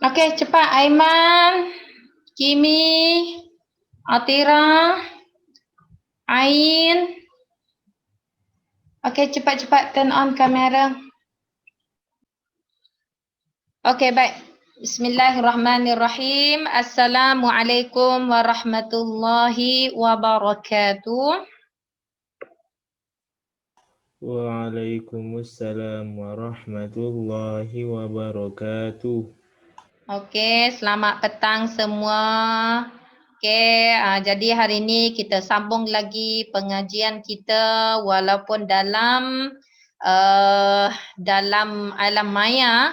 Okey, cepat Aiman, Kimi, Atira, Ain. Okey, cepat-cepat turn on kamera. Okey, baik. Bismillahirrahmanirrahim. Assalamualaikum warahmatullahi wabarakatuh. Waalaikumsalam warahmatullahi wabarakatuh. Okey, selamat petang semua. Okey, jadi hari ini kita sambung lagi pengajian kita walaupun dalam dalam alam maya.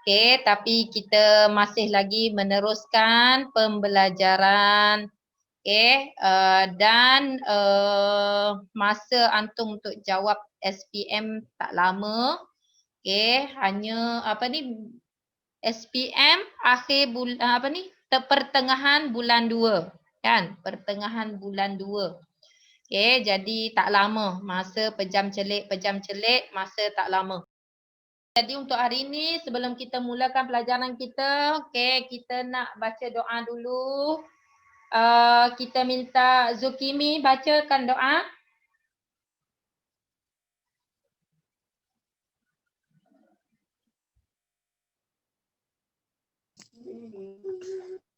Okey, tapi kita masih lagi meneruskan pembelajaran. Okey, dan masa antum untuk jawab SPM tak lama. Okey, hanya SPM akhir bulan pertengahan bulan 2 kan, pertengahan bulan 2. Okey, jadi tak lama, masa pejam celik masa tak lama. Jadi untuk hari ini sebelum kita mulakan pelajaran kita, okey, kita nak baca doa dulu. Kita minta Zulkifli bacakan doa.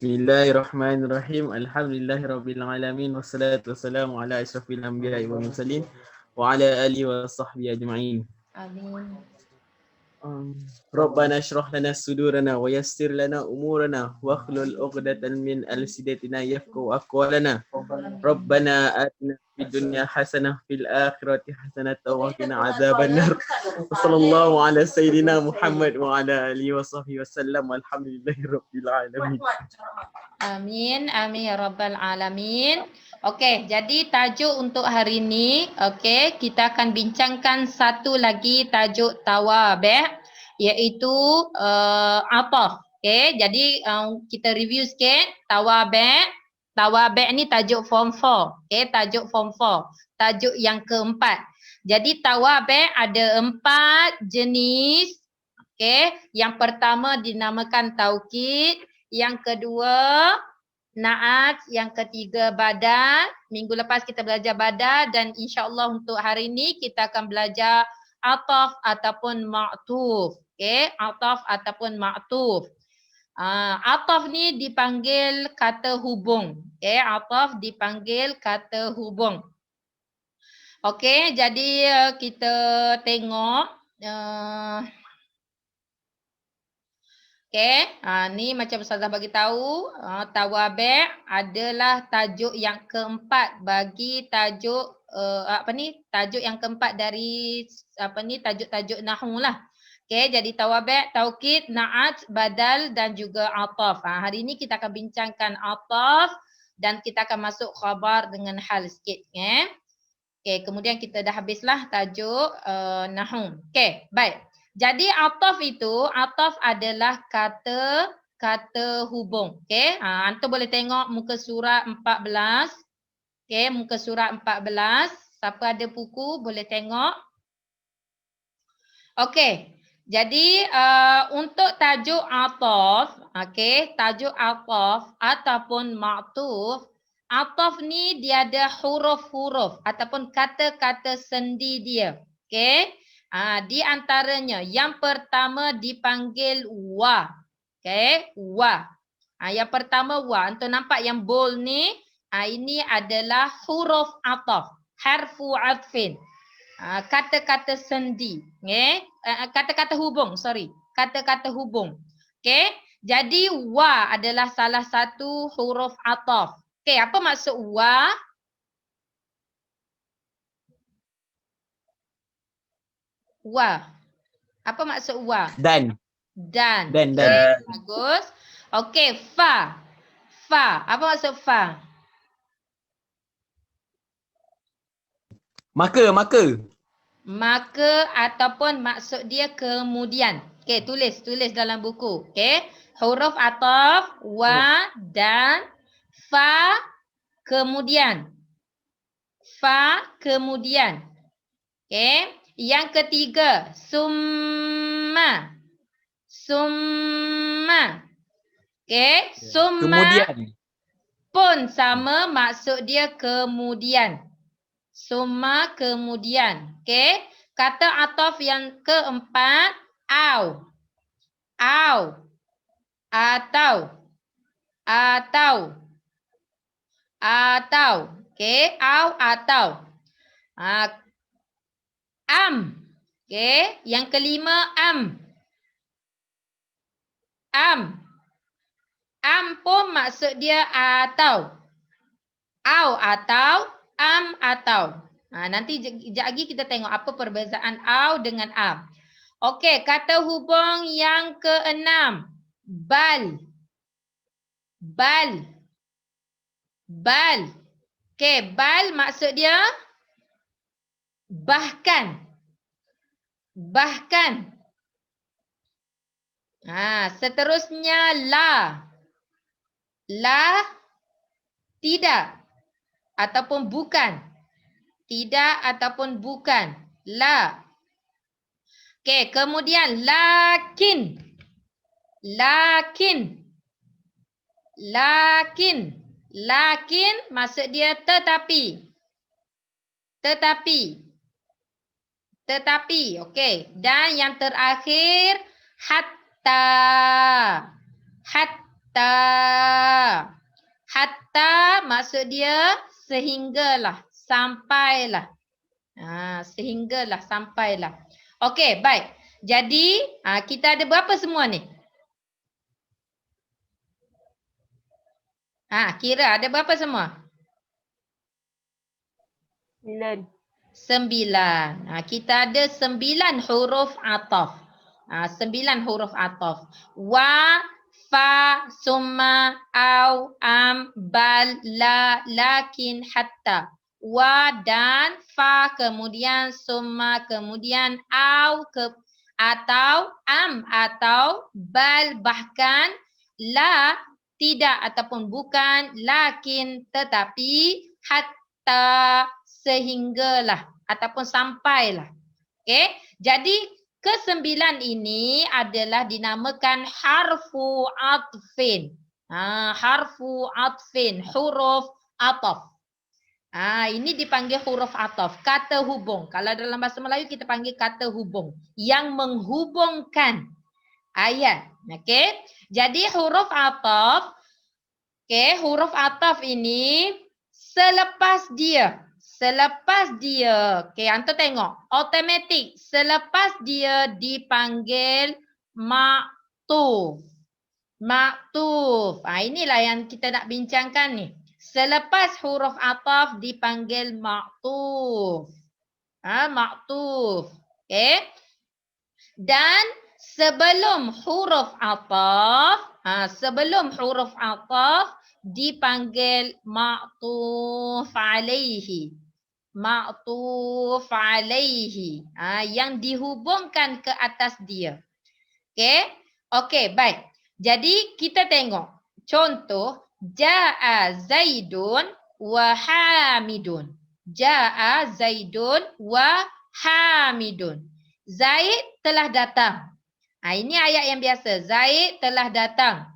Bismillahirrahmanirrahim. Alhamdulillahirabbil alamin wassalatu wassalamu ala asyrafil anbiya'i wal mursalin wa ala alihi wa sahbihi ajma'in. Amin. Rabbana shrah lana sudurana wa yassir lana umurana wa hlul 'uqdatan min alsidatina yafqahu aqwalana. Rabbana atina fid dunya hasanah fil akhirati hasanah wa qina adzabannar. Wassallallahu ala sayyidina Muhammad wa ala alihi wa sahbihi wasallam. Alhamdulillahirabbil alamin. Amin, amin ya rabbal alamin. Okey, jadi tajuk untuk hari ini, okey, kita akan bincangkan satu lagi tajuk tawabi' iaitu ataf. Okey, jadi kita review sikit tawabi'. Tawabi' ni tajuk form 4. Okey, tajuk form 4. Tajuk yang keempat. Jadi tawabi' ada 4 jenis. Okey, yang pertama dinamakan taukid. Yang kedua, naat. Yang ketiga, badal. Minggu lepas kita belajar badal dan insya-Allah untuk hari ini kita akan belajar ataf ataupun ma'tuf. Okey, ataf ataupun ma'tuf. Ataf ni dipanggil kata hubung. Okey, ataf dipanggil kata hubung. Okey, jadi kita tengok okey, ni macam Ustazah bagi tahu, tawabi' adalah tajuk yang keempat bagi tajuk tajuk yang keempat dari tajuk-tajuk nahwu lah. Okey, jadi tawabi', taukid, na'at, badal dan juga ataf. Hari ini kita akan bincangkan ataf dan kita akan masuk khabar dengan hal sikit. Okey, kemudian kita dah habislah tajuk nahwu. Okey, baik. Jadi ataf adalah kata hubung. Okey, antum boleh tengok muka surat 14. Okey, muka surat 14. Siapa ada buku boleh tengok. Okey. Jadi untuk tajuk ataf, okey, tajuk ataf ataupun ma'tuf, ataf ni dia ada huruf-huruf ataupun kata-kata sendi dia. Okey. Di antaranya yang pertama dipanggil wa. Okey, wa. Yang pertama wa. Antum nampak yang bold ni? Ini adalah huruf ataf. Harfu atfin. Kata-kata sendi. Okay? Kata-kata hubung, sorry. Kata-kata hubung. Okey. Jadi wa adalah salah satu huruf ataf. Okey, apa maksud wa? Wa. Apa maksud wa? Dan. Okey, bagus. Okey, fa. Fa. Apa maksud fa? Maka. Maka ataupun maksud dia kemudian. Okey, tulis dalam buku. Okey. Huruf ataf, wa dan fa kemudian. Fa kemudian. Okey. Yang ketiga, summa. Summa. Okey, Ya. summa Kemudian. pun sama, maksud dia kemudian. Summa kemudian. Okey, kata ataf yang keempat, au. Au. Atau. Atau. Atau. Okey, au atau. Am. Okey, yang kelima am. Am. Am pun maksud dia atau. Au atau, am atau. Nanti sekejap lagi kita tengok apa perbezaan au dengan am. Okey, kata hubung yang keenam. Bal. Bal. Bal. Okey, bal maksud dia bahkan. Bahkan. Seterusnya la. La tidak ataupun bukan. Tidak ataupun bukan. La. Okey, kemudian lakin. Lakin. Lakin. Lakin maksud dia tetapi. Tetapi. Tetapi. Okey. Dan yang terakhir hatta. Hatta. Hatta maksud dia sehinggalah, sampailah. Sehinggalah, sampailah. Okey, baik. Jadi, kita ada berapa semua ni? Kira ada berapa semua? 9. 9. Kita ada 9 huruf ataf. 9 huruf ataf. Wa, fa, summa, au, am, bal, la, lakin, hatta. Wa dan fa, kemudian summa, kemudian au, atau, am atau, bal bahkan, la tidak ataupun bukan, lakin tetapi, hatta sehinggalah ataupun sampailah. Okey, jadi ke-9 ini adalah dinamakan harfu atfin. Harfu atfin, huruf ataf. Ini dipanggil huruf ataf, kata hubung. Kalau dalam bahasa Melayu kita panggil kata hubung yang menghubungkan ayat. Okey, jadi huruf ataf, huruf ataf ini selepas dia, antum tengok, automatik selepas dia dipanggil maktuf. Maktuf. Inilah yang kita nak bincangkan ni. Selepas huruf ataf dipanggil maktuf. Maktuf. Okey. Dan sebelum huruf ataf, dipanggil maktuf alaihi. Maktuf alaihi. Yang dihubungkan ke atas dia. Okey? Okey, baik. Jadi kita tengok contoh jaa Zaidun wa Hamidun. Jaa Zaidun wa Hamidun. Zaid telah datang. Ini ayat yang biasa. Zaid telah datang.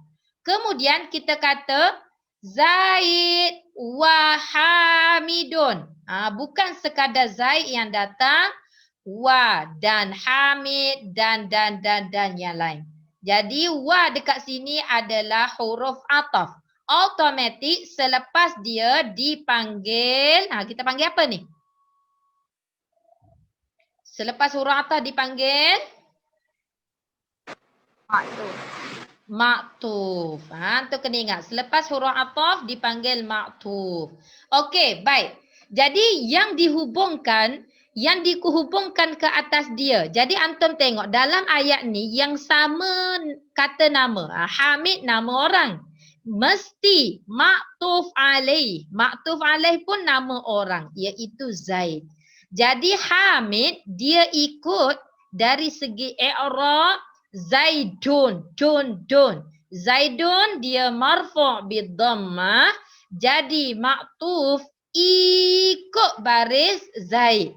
Kemudian kita kata Zaid wa Hamidun. Bukan sekadar Zaid yang datang, wa dan Hamid dan yang lain. Jadi wa dekat sini adalah huruf ataf. Automatik selepas dia dipanggil, kita panggil apa ni? Selepas huruf ataf dipanggil Maktuf. maktuf. Tu kena ingat. Selepas huruf ataf dipanggil maktuf. Okey, baik. Jadi yang dihubungkan ke atas dia. Jadi antum tengok dalam ayat ni yang sama kata nama. Hamid nama orang. Mesti maktuf alaih. Maktuf alaih pun nama orang, iaitu Zaid. Jadi Hamid dia ikut dari segi i'rab Zaidun, dun. Zaidun dia marfu' bid-dhammah, jadi maktuf ikut baris Zaid.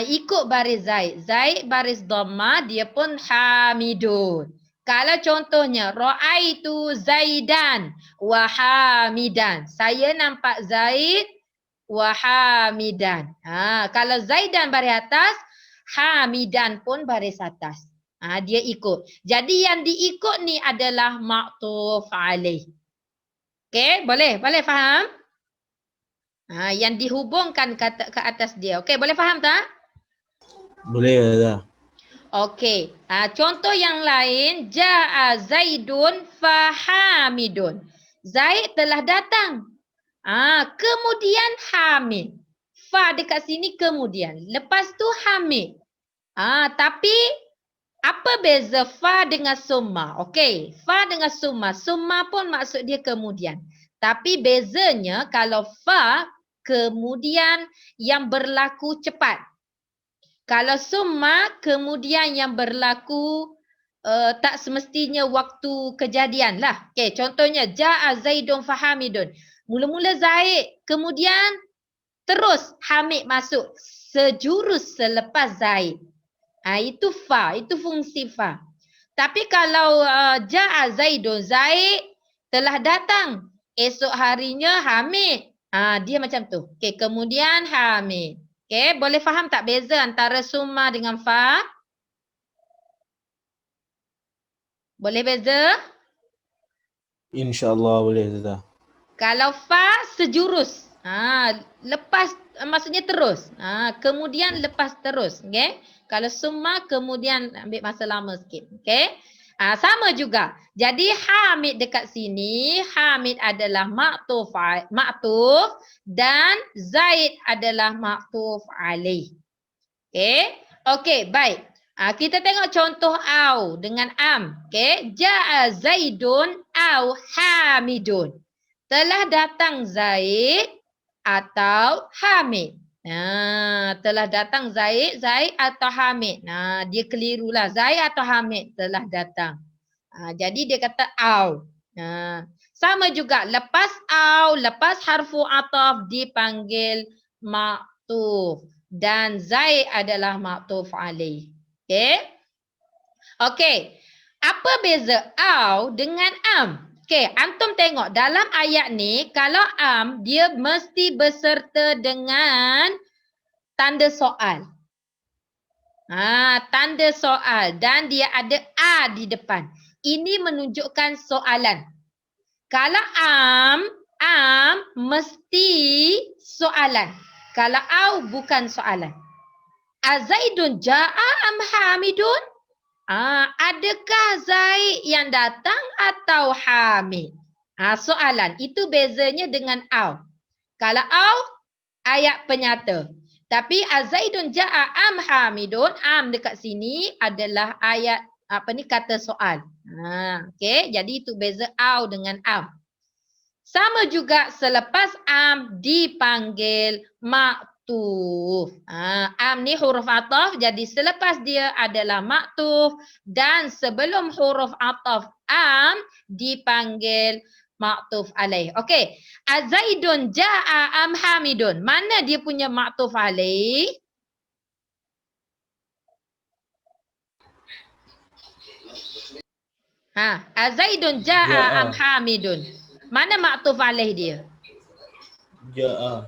Ikut baris Zaid. Zaid baris dhamma, dia pun hamidun. Kalau contohnya, ra'aitu Zaidan wa hamidan. Saya nampak Zaid wa hamidan. Kalau Zaidan baris atas, hamidan pun baris atas. Dia ikut. Jadi yang diikut ni adalah ma'tuf alaih. Okey, boleh faham? Yang dihubungkan ke atas dia. Okey, boleh faham tak? Boleh Ustazah. Okey. Contoh yang lain, ja'a Zaidun fahamidun. Zaid telah datang. Kemudian hamid. Fa dekat sini kemudian. Lepas tu hamid. Tapi apa beza fa dengan summa? Okey, fa dengan summa. Summa pun maksud dia kemudian. Tapi bezanya kalau fa kemudian yang berlaku cepat. Kalau summa kemudian yang berlaku tak semestinya waktu kejadian lah. Okey, contohnya ja'a Zaidun fahamidun. Mula-mula Zaid, kemudian terus Hamid masuk sejurus selepas Zaid. Itu fa, itu fungsi fa. Tapi kalau ja'a Zaidun, Zaid telah datang. Esok harinya Hamid. Dia macam tu. Okey, kemudian Hamid. Okey, boleh faham tak beza antara summa dengan fa? Boleh beza? InsyaAllah boleh Ustazah. Kalau fa sejurus. Lepas maksudnya terus. Kemudian lepas terus, okey? Kalau summa kemudian ambil masa lama sikit, okey? Sama juga. Jadi Hamid dekat sini, Hamid adalah ma'tuf dan Zaid adalah ma'tuf alaih. Okey? Okey, baik. Kita tengok contoh au dengan am, okey? Ja'a Zaidun au Hamidun. Telah datang Zaid atau Hamid. Telah datang Zaid atau Hamid. Dia kelirulah. Zaid atau Hamid telah datang. Jadi dia kata au. Sama juga lepas au, lepas harfu ataf dipanggil ma'tuf. Dan Zaid adalah ma'tuf alaih. Okey? Okey. Apa beza au dengan am? Okey, antum tengok dalam ayat ni, kalau am, dia mesti berserta dengan tanda soal. Tanda soal dan dia ada a di depan. Ini menunjukkan soalan. Kalau am mesti soalan. Kalau au bukan soalan. Azaidun ja'a am hamidun? Adakah Zaid yang datang atau Hamid? Soalan. Itu bezanya dengan au. Kalau au, ayat penyata. Tapi Azaidun ja'a am Hamidun, am dekat sini adalah ayat kata soal. Okey, jadi itu beza au dengan am. Sama juga selepas am dipanggil ma'tuf. Am ni huruf ataf, jadi selepas dia adalah ma'tuf dan sebelum huruf ataf am dipanggil ma'tuf alaih. Okey. Azaidun ja'a am Hamidun. Mana dia punya ma'tuf alaih? Azaidun ja'a am Hamidun. Mana ma'tuf alaih dia? Ja'a.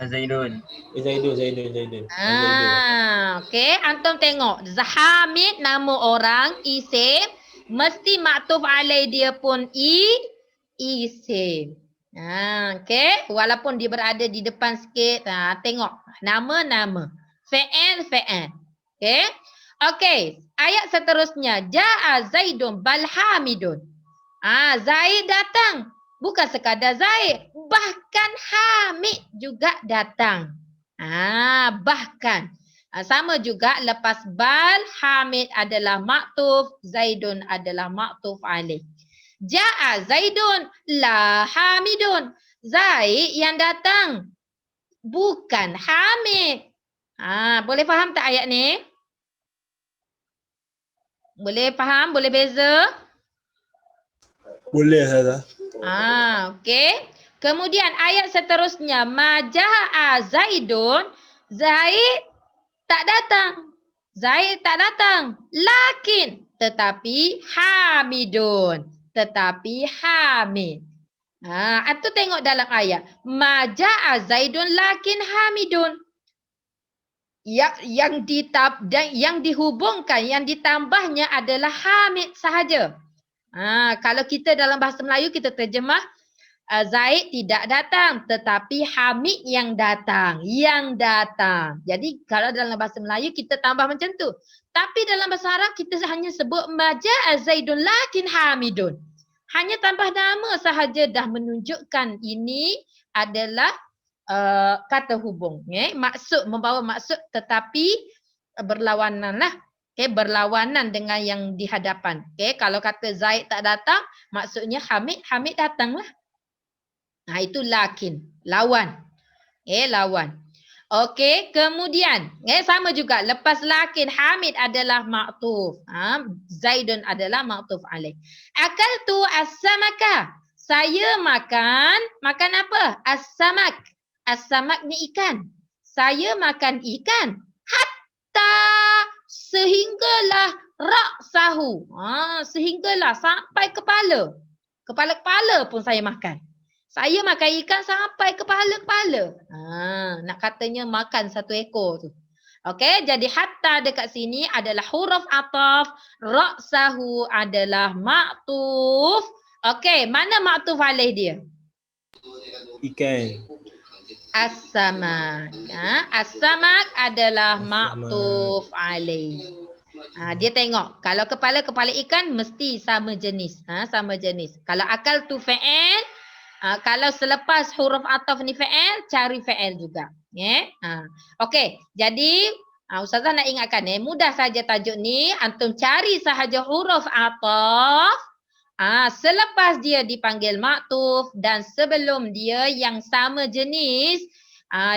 Zaidun. Zaidun. Okey, antum tengok. Hamid nama orang, isim, mesti ma'tuf alaih dia pun isim. Okey, walaupun dia berada di depan sikit, tengok nama. Fa'al. Okey. Okey, ayat seterusnya, ja'a Zaidun bal Hamidun. Zaid datang. Bukan sekadar Zaid, bahkan Hamid juga datang. Bahkan. Sama juga lepas bal, Hamid adalah ma'tuf, Zaidun adalah ma'tuf alaih. Ja'a Zaidun la Hamidun. Zaid yang datang, bukan Hamid. Boleh faham tak ayat ni? Boleh faham? Boleh beza? Boleh Ustazah. Okey. Kemudian ayat seterusnya, maja'a Zaidun. Zaid tak datang. Zaid tak datang. Lakin, tetapi Hamidun. Tetapi Hamid. Antum tengok dalam ayat. Ma ja'a Zaidun lakin Hamidun. Yang dihubungkan, yang ditambahnya adalah Hamid sahaja. Kalau kita dalam bahasa Melayu kita terjemah Zaid tidak datang tetapi Hamid yang datang. Jadi kalau dalam bahasa Melayu kita tambah macam tu. Tapi dalam bahasa Arab kita hanya sebut maja'a Zaidun lakin Hamidun. Hanya tambah nama sahaja dah menunjukkan ini adalah kata hubung. Maksud, membawa maksud tetapi berlawanan lah. Berlawanan dengan yang di hadapan. Kalau kata Zaid tak datang, maksudnya Hamid datang lah. Itu lakin, lawan. Lawan. Okey, kemudian sama juga lepas lakin Hamid adalah ma'tuf. Zaidun adalah ma'tuf alaih. Akaltu as-samaka. Saya makan apa? As-samak. As-samak ni ikan. Saya makan ikan. Hatta sehinggalah ra'sahu. Sehinggalah sampai kepala. Kepala-kepala pun saya makan. Saya makan ikan sampai kepala-kepala. Nak katanya makan satu ekor tu. Okey, jadi hatta dekat sini adalah huruf ataf, ra'sahu adalah ma'tuf. Okey, mana ma'tuf alaih dia? Ikan. As-samak. As-samak adalah ma'tuf alaih. Dia tengok kalau kepala ikan mesti sama jenis. Sama jenis. Kalau akal tu fa'il, kalau selepas huruf ataf ni fa'il, cari fa'il juga. Okey, jadi Ustazah nak ingatkan mudah saja tajuk ni, antum cari sahaja huruf ataf selepas dia dipanggil maktuf dan sebelum dia yang sama jenis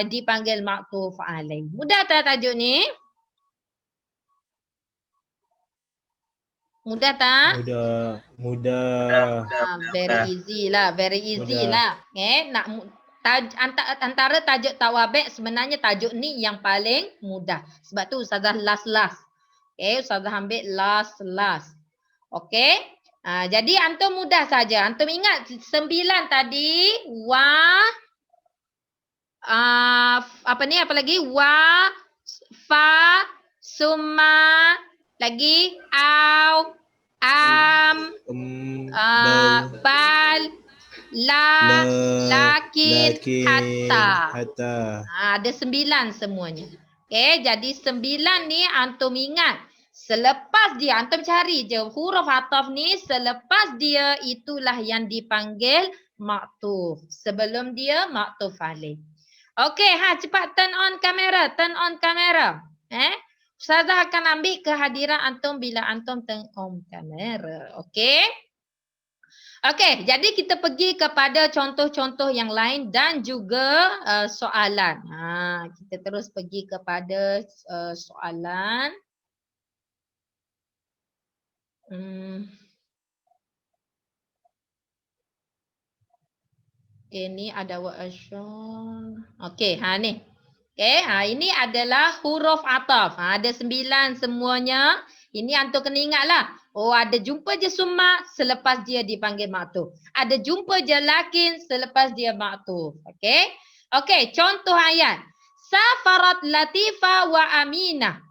dipanggil maktuf alaih. Mudah tak tajuk ni? Mudah tak? Mudah. Very easy lah, Nak antara tajuk tawabek sebenarnya tajuk ni yang paling mudah. Sebab tu Ustazah last. Ustazah ambil last. Okey. Jadi antum mudah saja. Antum ingat 9 tadi apa lagi? Wa, fa, summa, lagi au, am, bal, la, lakin, hatta. Ada 9 semuanya. Jadi 9 ni antum ingat. Selepas dia, antum cari je huruf ataf ni, selepas dia itulah yang dipanggil maktuf. Sebelum dia maktuf alaih. Okey, cepat turn on kamera. Ustazah akan ambil kehadiran antum bila antum turn on kamera. Okey? Okey, jadi kita pergi kepada contoh-contoh yang lain dan juga soalan. Kita terus pergi kepada soalan. Ini ada wa'asyur. Okey, ni. Ini adalah huruf ataf. Ada 9 semuanya. Ini antum kena ingatlah. Ada jumpa je summa selepas dia dipanggil maktuf. Ada jumpa je lakin selepas dia maktuf. Okey, contoh ayat. Safarat Latifah wa Aminah.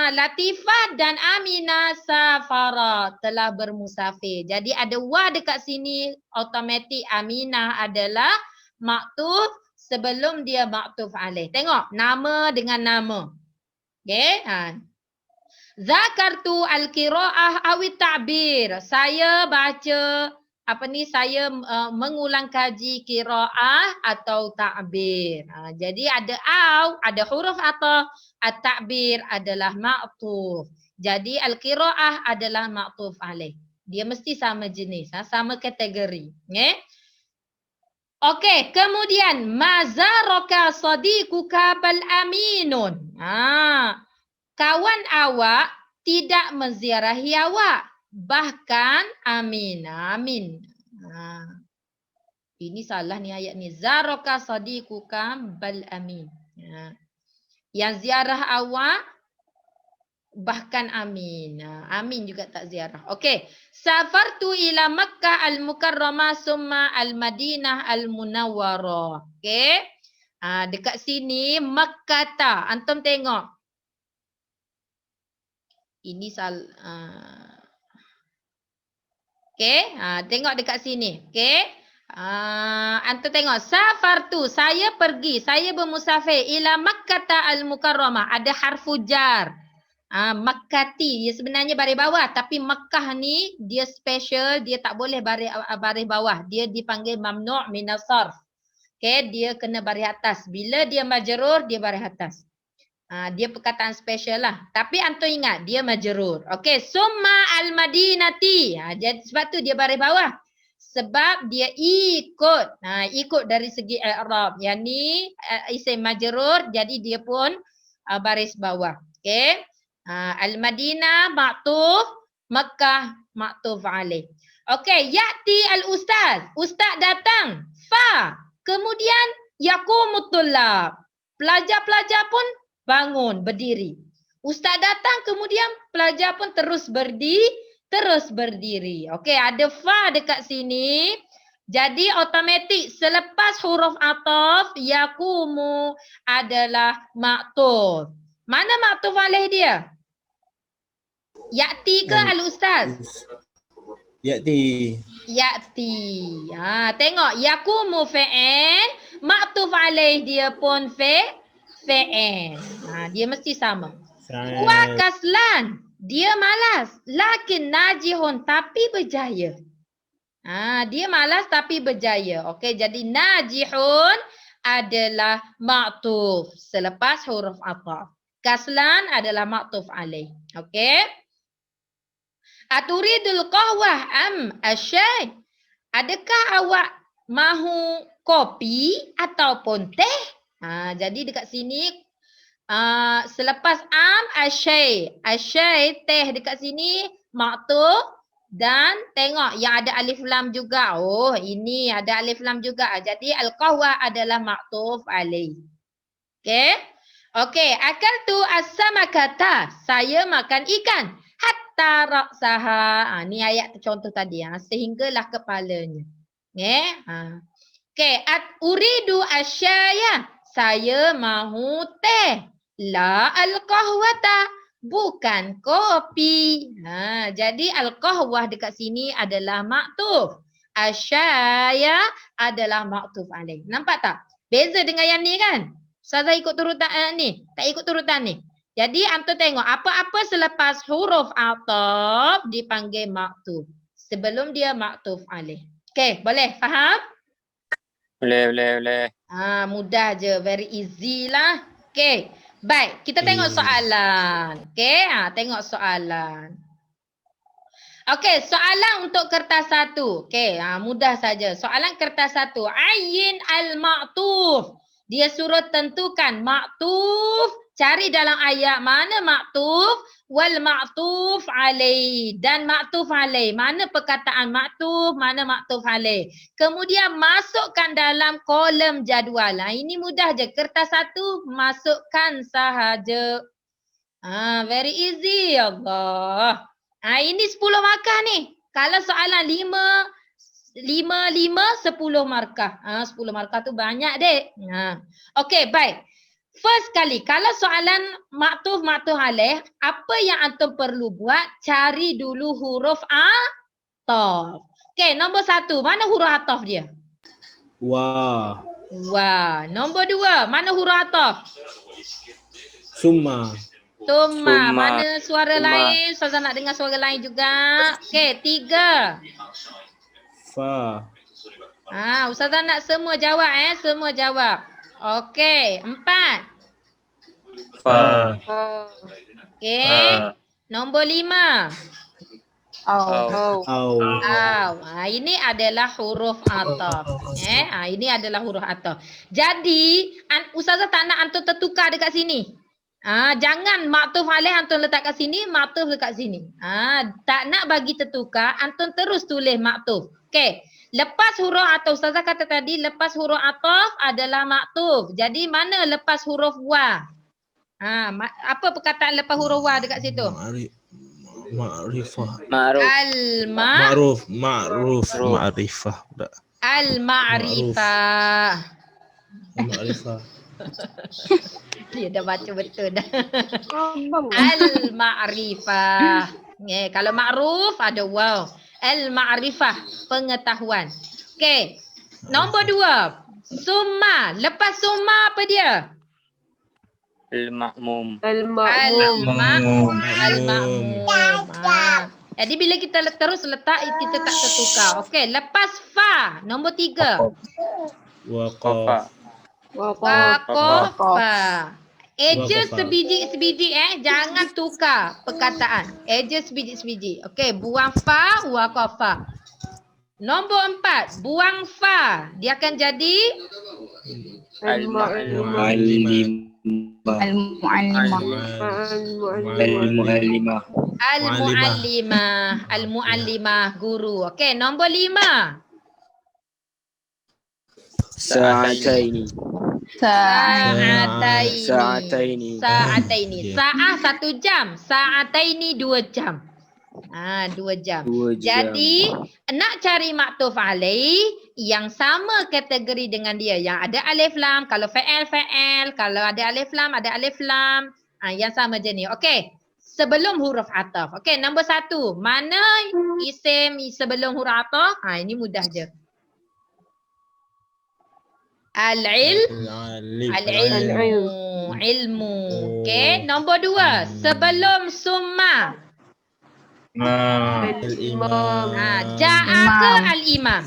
Latifah dan Aminah safarat, telah bermusafir. Jadi ada wa dekat sini, automatik Aminah adalah maktuf sebelum dia maktuf alaih. Tengok, nama dengan nama. Zakartu al-qiraah awi ta'bir. Saya baca saya mengulang kaji qiraah atau ta'bir. Jadi ada ada huruf atau at-ta'bir adalah maktuf. Jadi al-qiraah adalah maktuf alaih. Dia mesti sama jenis, sama kategori. Okey, kemudian mazaraka sadiquka bal aminun. Kawan awak tidak menziarahi awak. Bahkan amin. Ini salah ni ayat ni. Zaraka sadiquka bal amin. Yang ziarah awak bahkan amin. Amin juga tak ziarah. Okey. Safartu ila Makkah al-Mukarramah summa al-Madinah al-Munawwarah. Okey. Dekat sini Makkah. Antum tengok. Ini okey. Tengok dekat sini. Okey. Antum tengok. Safartu. Saya pergi. Saya bermusafir ila Makkah al-Mukarramah. Ada harfu jar. Makkati. Dia sebenarnya baris bawah. Tapi Makkah ni dia special. Dia tak boleh baris bawah. Dia dipanggil mamnu' minas sarf. Okay, dia kena baris atas. Bila dia majrur, dia baris atas. Dia perkataan special lah. Tapi antum ingat, dia majrur. Okay, summa al-Madinati. Jadi sebab tu dia baris bawah. Sebab dia ikut. Ikut dari segi i'rab. Yang ni isim majrur, jadi dia pun baris bawah. Okay. Al-Madinah ma'tuf, Makkah ma'tuf alaih. Okay, ya'ti al-ustaz. Ustaz datang. Fa. Kemudian yaqumut tullab. Pelajar-pelajar pun bangun, berdiri. Ustaz datang, kemudian pelajar pun terus berdiri. Okey, ada fa dekat sini. Jadi automatik selepas huruf ataf yaqumu adalah ma'tuf. Mana ma'tuf alaih dia? Ya'ti ke al-ustaz? Ya'ti. Tengok yaqumu fi'il, ma'tuf alaih dia pun fi'il. Dia mesti sama. Wa kaslan, dia malas, lakin najihun tapi berjaya. Dia malas tapi berjaya. Okey, jadi najihun adalah ma'tuf selepas huruf ataf. Kaslan adalah ma'tuf alaih. Okey. Aturidul qahwah am asyai? Adakah awak mahu kopi ataupun teh? Jadi dekat sini selepas am asyai. Asyai teh dekat sini ma'tuf dan tengok yang ada alif lam juga. Oh, ini ada alif lam juga. Jadi al-qahwah adalah ma'tuf alaih. Okey. Okey, akaltu as-samakata. Saya makan ikan. Hatta ra'saha. Ni ayat contoh tadi. Sehinggalah kepalanya. Okey, uridu asyaya. Saya mahu teh. La al-qahwata. Bukan kopi. Jadi al-qahwah dekat sini adalah ma'tuf. Asyaya adalah ma'tuf alaih. Nampak tak? Beza dengan yang ni kan? Ustazah ikut turutan ni. Tak ikut turutan ni. Jadi antum tengok apa-apa selepas huruf ataf dipanggil ma'tuf. Sebelum dia ma'tuf alaih. Okey, boleh faham? Boleh. Mudah je, very easy lah. Okey. Baik, kita tengok soalan. Okey, tengok soalan. Okey, soalan untuk kertas 1. Okey, mudah saja. Soalan kertas 1. Ayyin al-ma'tuf. Dia suruh tentukan ma'tuf. Cari dalam ayat mana ma'tuf wal ma'tuf alaih. Dan ma'tuf alaih. Mana perkataan ma'tuf, mana ma'tuf alaih. Kemudian masukkan dalam kolom jadual. Ini mudah je. Kertas 1 masukkan sahaja. Very easy. Allah. Ini 10 markah ni. Kalau soalan 5, 10 markah. 10 markah tu banyak dek. Okey, baik. First kali, kalau soalan ma'tuf alaih, apa yang antum perlu buat? Cari dulu huruf ataf. Okey, nombor 1, mana huruf ataf dia? Wa. Nombor 2, mana huruf ataf? Summa. Summa. Mana suara lain? Ustazah nak dengar suara lain juga. Okey, 3. Fa. Ustazah nak semua jawab semua jawab. Okey, 4. Fa. Okey. Nombor 5. Au. Ini adalah huruf ataf. Ini adalah huruf ataf. Jadi, Ustazah tak nak antum tertukar dekat sini. Jangan ma'tuf alaih antum letak kat sini, ma'tuf dekat sini. Tak nak bagi tertukar, antum terus tulis ma'tuf. Okey. Lepas huruf ataf, Ustazah kata tadi lepas huruf ataf adalah ma'tuf. Jadi mana lepas huruf wa? Apa perkataan lepas huruf wa dekat situ? Ma'rifah. Ma'ruf. Ma'ruf. Ma'rifah. Al-ma'rifah. Ma'rifah. Dia dah baca betul dah. Al-ma'rifah. Kalau ma'ruf ada waw. Al-ma'rifah, pengetahuan. Okey. Nombor 2. Summa. Lepas summa apa dia? Al-ma'mum. Al-ma'mum. Jadi bila kita terus letak, kita tak tertukar. Okey, lepas fa. Nombor 3. Waqaf. Waqafa. Eja Waqafa. sebiji-sebiji jangan tukar perkataan. Eja sebiji-sebiji. Okey, buang fa, waqafa. Nombor 4, buang fa. Dia akan jadi Al-muallimah, guru. Okey, nombor 5. Sa'ataini. Sa'ataini. Sa'ah 1 jam. Sa'ataini 2 jam. 2 jam. Jadi nak cari maktuf alaih yang sama kategori dengan dia, yang ada alif lam. Kalau fa'al, kalau ada alif lam, ada alif lam. Yang sama jenis. Okey. Sebelum huruf ataf. Okey, nombor 1. Mana isim sebelum huruf ataf? Ini mudah je. Ilmu. Okey, nombor 2. Sebelum summa. Al-imam. Ja'a ke al-imam?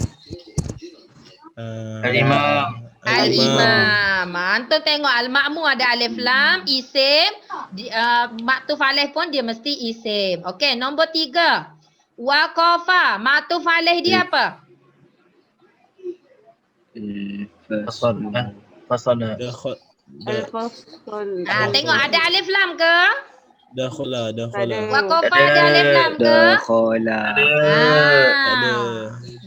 Al-imam. Antum tengok al-ma'mu ada alif lam, isim. Maktuf alaih pun dia mesti isim. Okey, nombor 3. Waqafa. Maktuf alaih dia apa? Fasana. Tengok ada alif lam ke? Dakhala. Waqafa ada alif lam ke? Ada.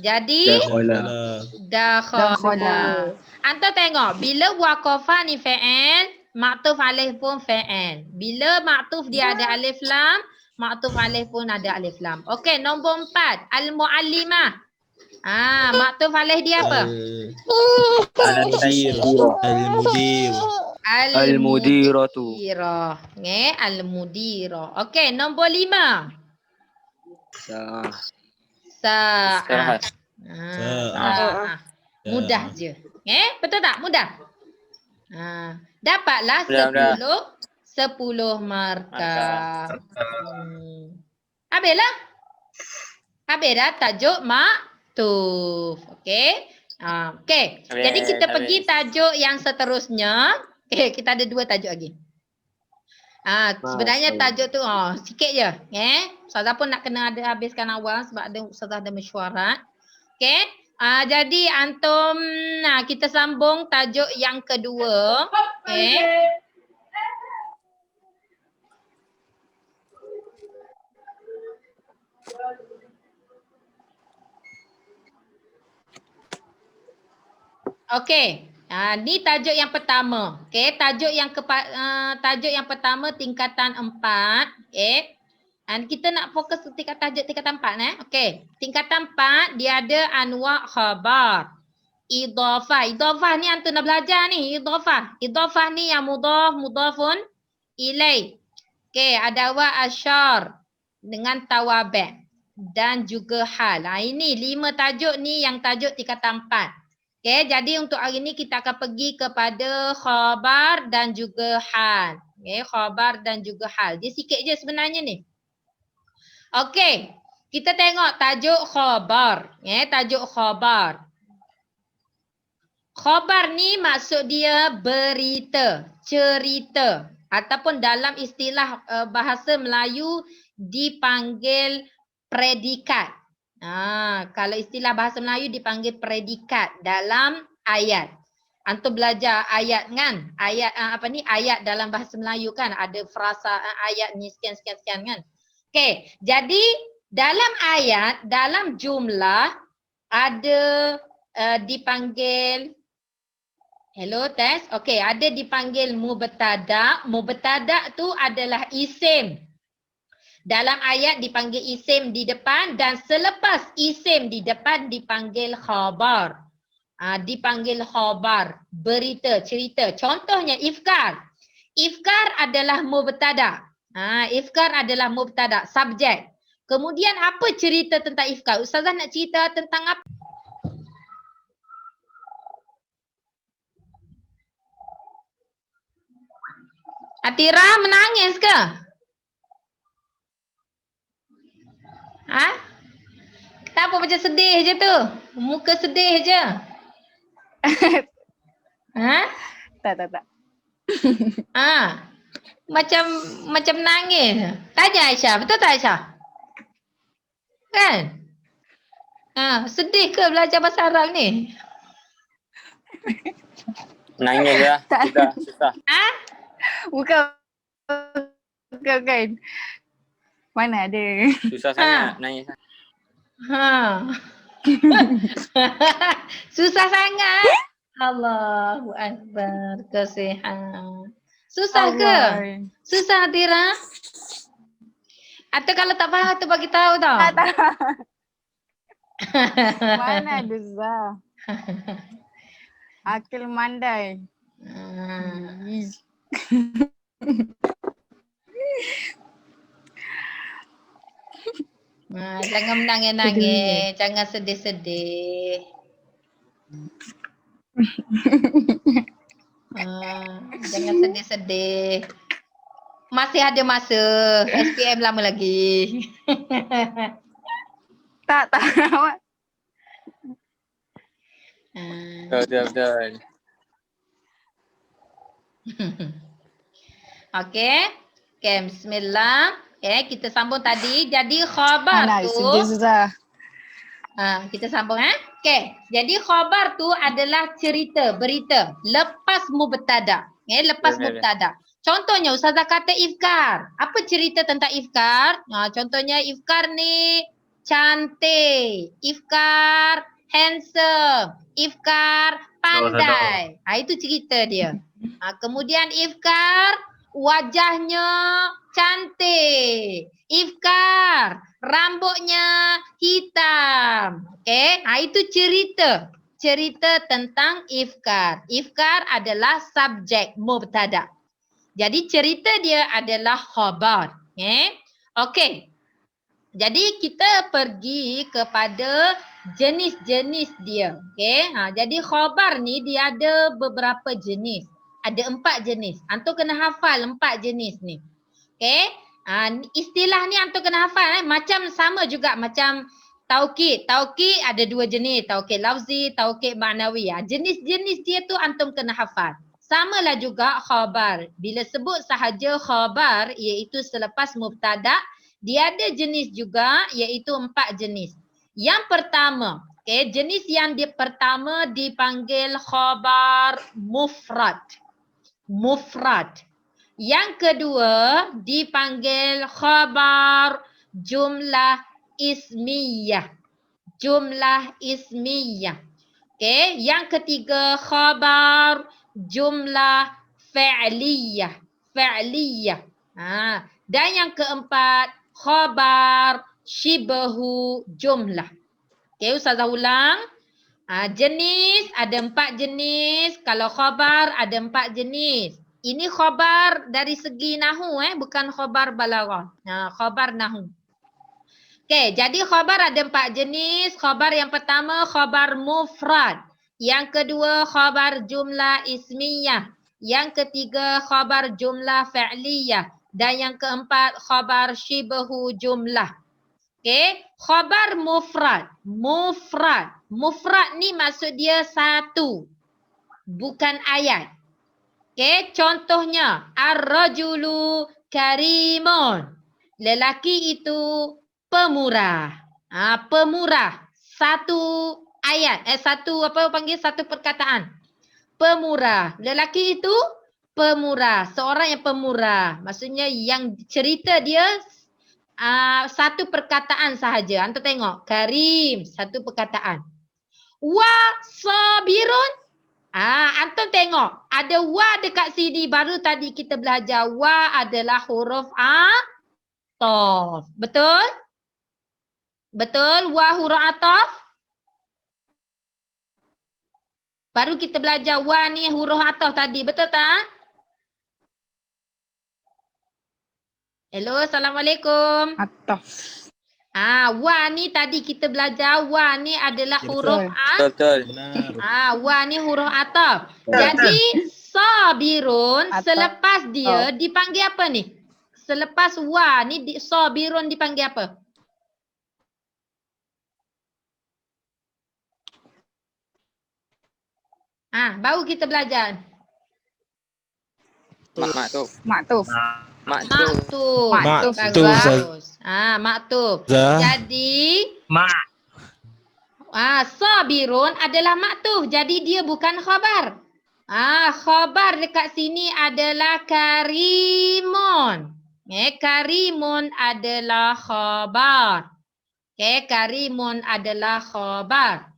Jadi dakhala. Dakhala. Antum tengok bila waqafa ni fa'al, maktuf alaih pun fa'al. Bila maktuf dia ada alif lam, maktuf alaih pun ada alif lam. Okey, nombor 4, al-muallimah. Maktuf alaih dia apa? Al-mudir. Al-mudiratu. Al-mudira. Okey, nombor 5. Sa'ah. Mudah je. Betul tak? Mudah. Dapatlah 10 markah. Habislah. Habis dah tajuk maktuf. Okey. Okey. Jadi kita pergi tajuk yang seterusnya. Kita ada 2 tajuk lagi. Sebenarnya tajuk tu sikit je. Ustazah pun nak kena ada habiskan awal sebab ada ustazah ada mesyuarat. Okey. Jadi antum kita sambung tajuk yang kedua. Okey. Okey. Ni tajuk yang pertama. Okey, tajuk yang pertama tingkatan 4. Okey. Kita nak fokus tingkatan 4 Okey. Tingkatan 4 dia ada anwa' khabar. Idhafah. Idhafah ni antum nak belajar ni, idhafah. Idhafah ni yang mudhafun ilaih. Okey, ada wa asyar dengan tawabi' dan juga hal. Ini 5 tajuk ni yang tajuk tingkatan 4. Okey, jadi untuk hari ni kita akan pergi kepada khabar dan juga hal. Okey, khabar dan juga hal. Dia sikit je sebenarnya ni. Okey, kita tengok tajuk khabar. Tajuk khabar. Khabar ni maksud dia berita, cerita ataupun dalam istilah bahasa Melayu dipanggil predikat. Kalau istilah bahasa Melayu dipanggil predikat dalam ayat. Antum belajar ayat kan? Ayat ayat dalam bahasa Melayu kan ada frasa ayat ni sekian kan? Okey, jadi dalam ayat, dalam jumlah ada dipanggil Hello, test. Okey, ada dipanggil mubtada'. Mubtada' tu adalah isim. Dalam ayat dipanggil isim di depan dan selepas isim di depan dipanggil khabar. Dipanggil khabar, berita, cerita. Contohnya ifkar. Ifkar adalah mubtada'. Ifkar adalah mubtada', subjek. Kemudian apa cerita tentang ifkar? Ustazah nak cerita tentang apa? Atira menangis ke? Kenapa macam sedih je tu? Muka sedih je. Tak. Macam nangis. Tanya Aisyah, betul tak Aisyah? Kan? Sedih ke belajar bahasa Arab ni? Nangis lah. Susah. Bukan. Mana ada. Susah sangat nangis. Susah sangat. Allahu Akbar. Kasihan. Susah ke? Susah Atira? Atau kalau tak faham tu bagi tahu tau. Tak. Mana ada Zah. Akil mandai. Jangan menangis-nangis. Jangan sedih-sedih. Jangan sedih-sedih. Masih ada masa. SPM lama lagi. Tak. Betul. Okey. Bismillah. Kita sambung tadi. Jadi khabar tu. Sedih Zah. Kita sambung Okey. Jadi khabar tu adalah cerita, berita lepas mubtada. Lepas mubtada. Contohnya Ustazah kata ifkar. Apa cerita tentang ifkar? Contohnya ifkar ni cantik, ifkar handsome, ifkar pandai. Itu cerita dia. Kemudian ifkar wajahnya cantik. Ifkar rambutnya hitam. Okey, itu cerita. Cerita tentang ifkar. Ifkar adalah subjek mubtada. Jadi cerita dia adalah khabar. Okey. Jadi kita pergi kepada jenis-jenis dia. Okey. Jadi khabar ni dia ada beberapa jenis. Ada 4 jenis. Antum kena hafal 4 jenis ni. Okey. Istilah ni antum kena hafal. Macam sama juga macam taukid. Taukid ada 2 jenis. Taukid lafzi, taukid ma'nawi. Jenis-jenis dia tu antum kena hafal. Samalah juga khabar. Bila sebut sahaja khabar iaitu selepas mubtada, dia ada jenis juga iaitu 4 jenis. Yang pertama, jenis yang pertama dipanggil khabar mufrad. Mufrad. Yang kedua dipanggil khabar jumlah ismiyah. Jumlah ismiyah. Yang ketiga khabar jumlah fa'liyah. Fa'liyah. Dan yang keempat khabar shibhu jumlah. Ustazah ulang. Jenis ada 4 jenis. Kalau khabar ada 4 jenis. Ini khabar dari segi nahu bukan khabar balaghah. Khabar nahu. Jadi khabar ada 4 jenis. Khabar yang pertama khabar mufrad. Yang kedua khabar jumlah ismiyah. Yang ketiga khabar jumlah fa'liyah. Dan yang keempat khabar shibhu jumlah. Khabar mufrad. Mufrad. Mufrad ni maksud dia satu. Bukan ayat. Contohnya ar-rajulu karimun. Lelaki itu pemurah. Pemurah. Satu ayat. Satu perkataan. Pemurah. Lelaki itu pemurah. Seorang yang pemurah. Maksudnya yang cerita dia satu perkataan sahaja. Antum tengok. Karim. Satu perkataan. Wa sabirun. Antum tengok. Ada wa dekat sini. Baru tadi kita belajar. Wa adalah huruf ataf. Betul? Betul? Wa huruf ataf? Baru kita belajar wa ni huruf ataf tadi. Betul tak? Hello, Assalamualaikum. Ataf. Wa ni tadi kita belajar. Wa ni adalah huruf Betul. Benar. wa ni huruf ataf. Jadi sabirun Ataf. selepas dia dipanggil apa ni? Selepas wa ni sabirun dipanggil apa? Baru kita belajar. Maktub. Maktuf. Maktub. Maktub. Maktub. Bagus. Maktub. Zah. Jadi sabirun adalah maktub. Jadi dia bukan khabar. Khabar dekat sini adalah karimun. Karimun adalah khabar. Karimun adalah khabar.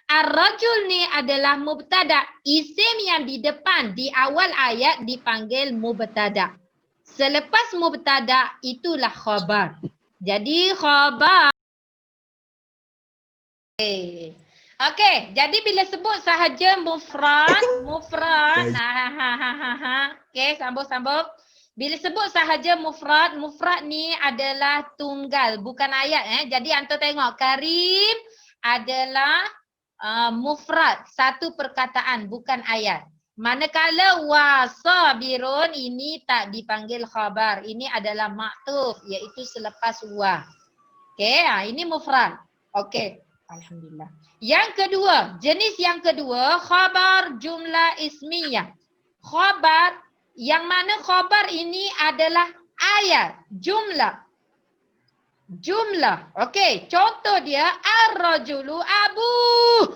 Ar-rajul ni adalah mubtada. Isim yang di depan di awal ayat dipanggil mubtada. Selepas mubtada itulah khabar. Jadi khabar. Okey, jadi bila sebut sahaja mufrad. Okey, sambung. Bila sebut sahaja mufrad ni adalah tunggal, bukan ayat. Jadi antum tengok karim adalah mufrad, satu perkataan, bukan ayat. Manakala wasabirun ini tak dipanggil khabar. Ini adalah maktuf, iaitu selepas wa. Okey, ini mufrad. Okey, alhamdulillah. Yang kedua, jenis yang kedua, khabar jumlah ismiyah. Khabar, yang mana khabar ini adalah ayat, jumlah. Okey, contoh dia ar-rajulu abuhu.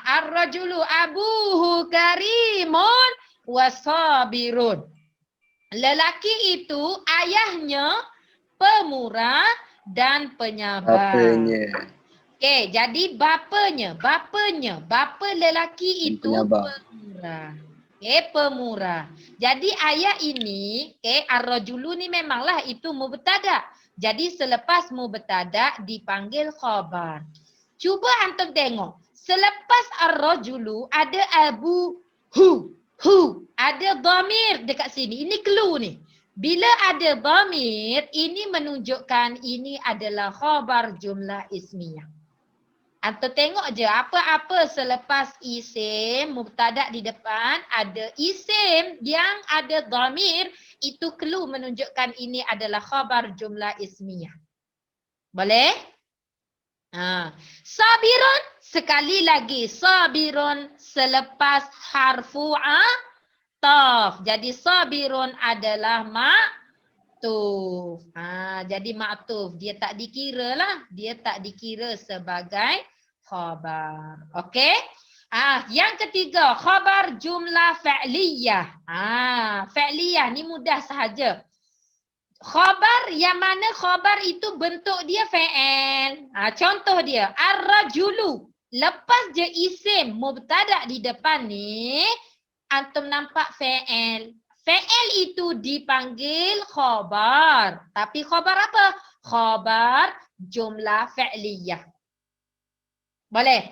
Ar-rajulu abuhu karimun wasabirun. Lelaki itu ayahnya pemurah dan penyabar. Okey, jadi bapanya. Bapa lelaki itu pemurah. Pemurah. Jadi ayat ini, ar-rajulu ni memanglah itu mubtada. Jadi selepas mubtada dipanggil khabar. Cuba antum tengok. Selepas ar-rajulu ada abu hu. Ada dhamir dekat sini. Ini clue ni. Bila ada dhamir, ini menunjukkan ini adalah khabar jumlah ismiyah. Antum tengok je apa-apa selepas isim, mubtada di depan, ada isim yang ada dhamir, itu clue menunjukkan ini adalah khabar jumlah ismiyah. Boleh? Sabirun, sekali lagi sabirun selepas harfu ataf. Jadi sabirun adalah maktuf. Jadi maktuf, dia tak dikira lah, dia tak dikira sebagai khabar. Okey? Yang ketiga, khabar jumlah fa'liyah. Fa'liyah ni mudah sahaja. Khabar yang mana khabar itu bentuk dia fa'il. Contoh dia, ar-rajulu. Lepas je isim mubtada di depan ni, antum nampak fa'il. Fa'il itu dipanggil khabar. Tapi khabar apa? Khabar jumlah fa'liyah. Boleh?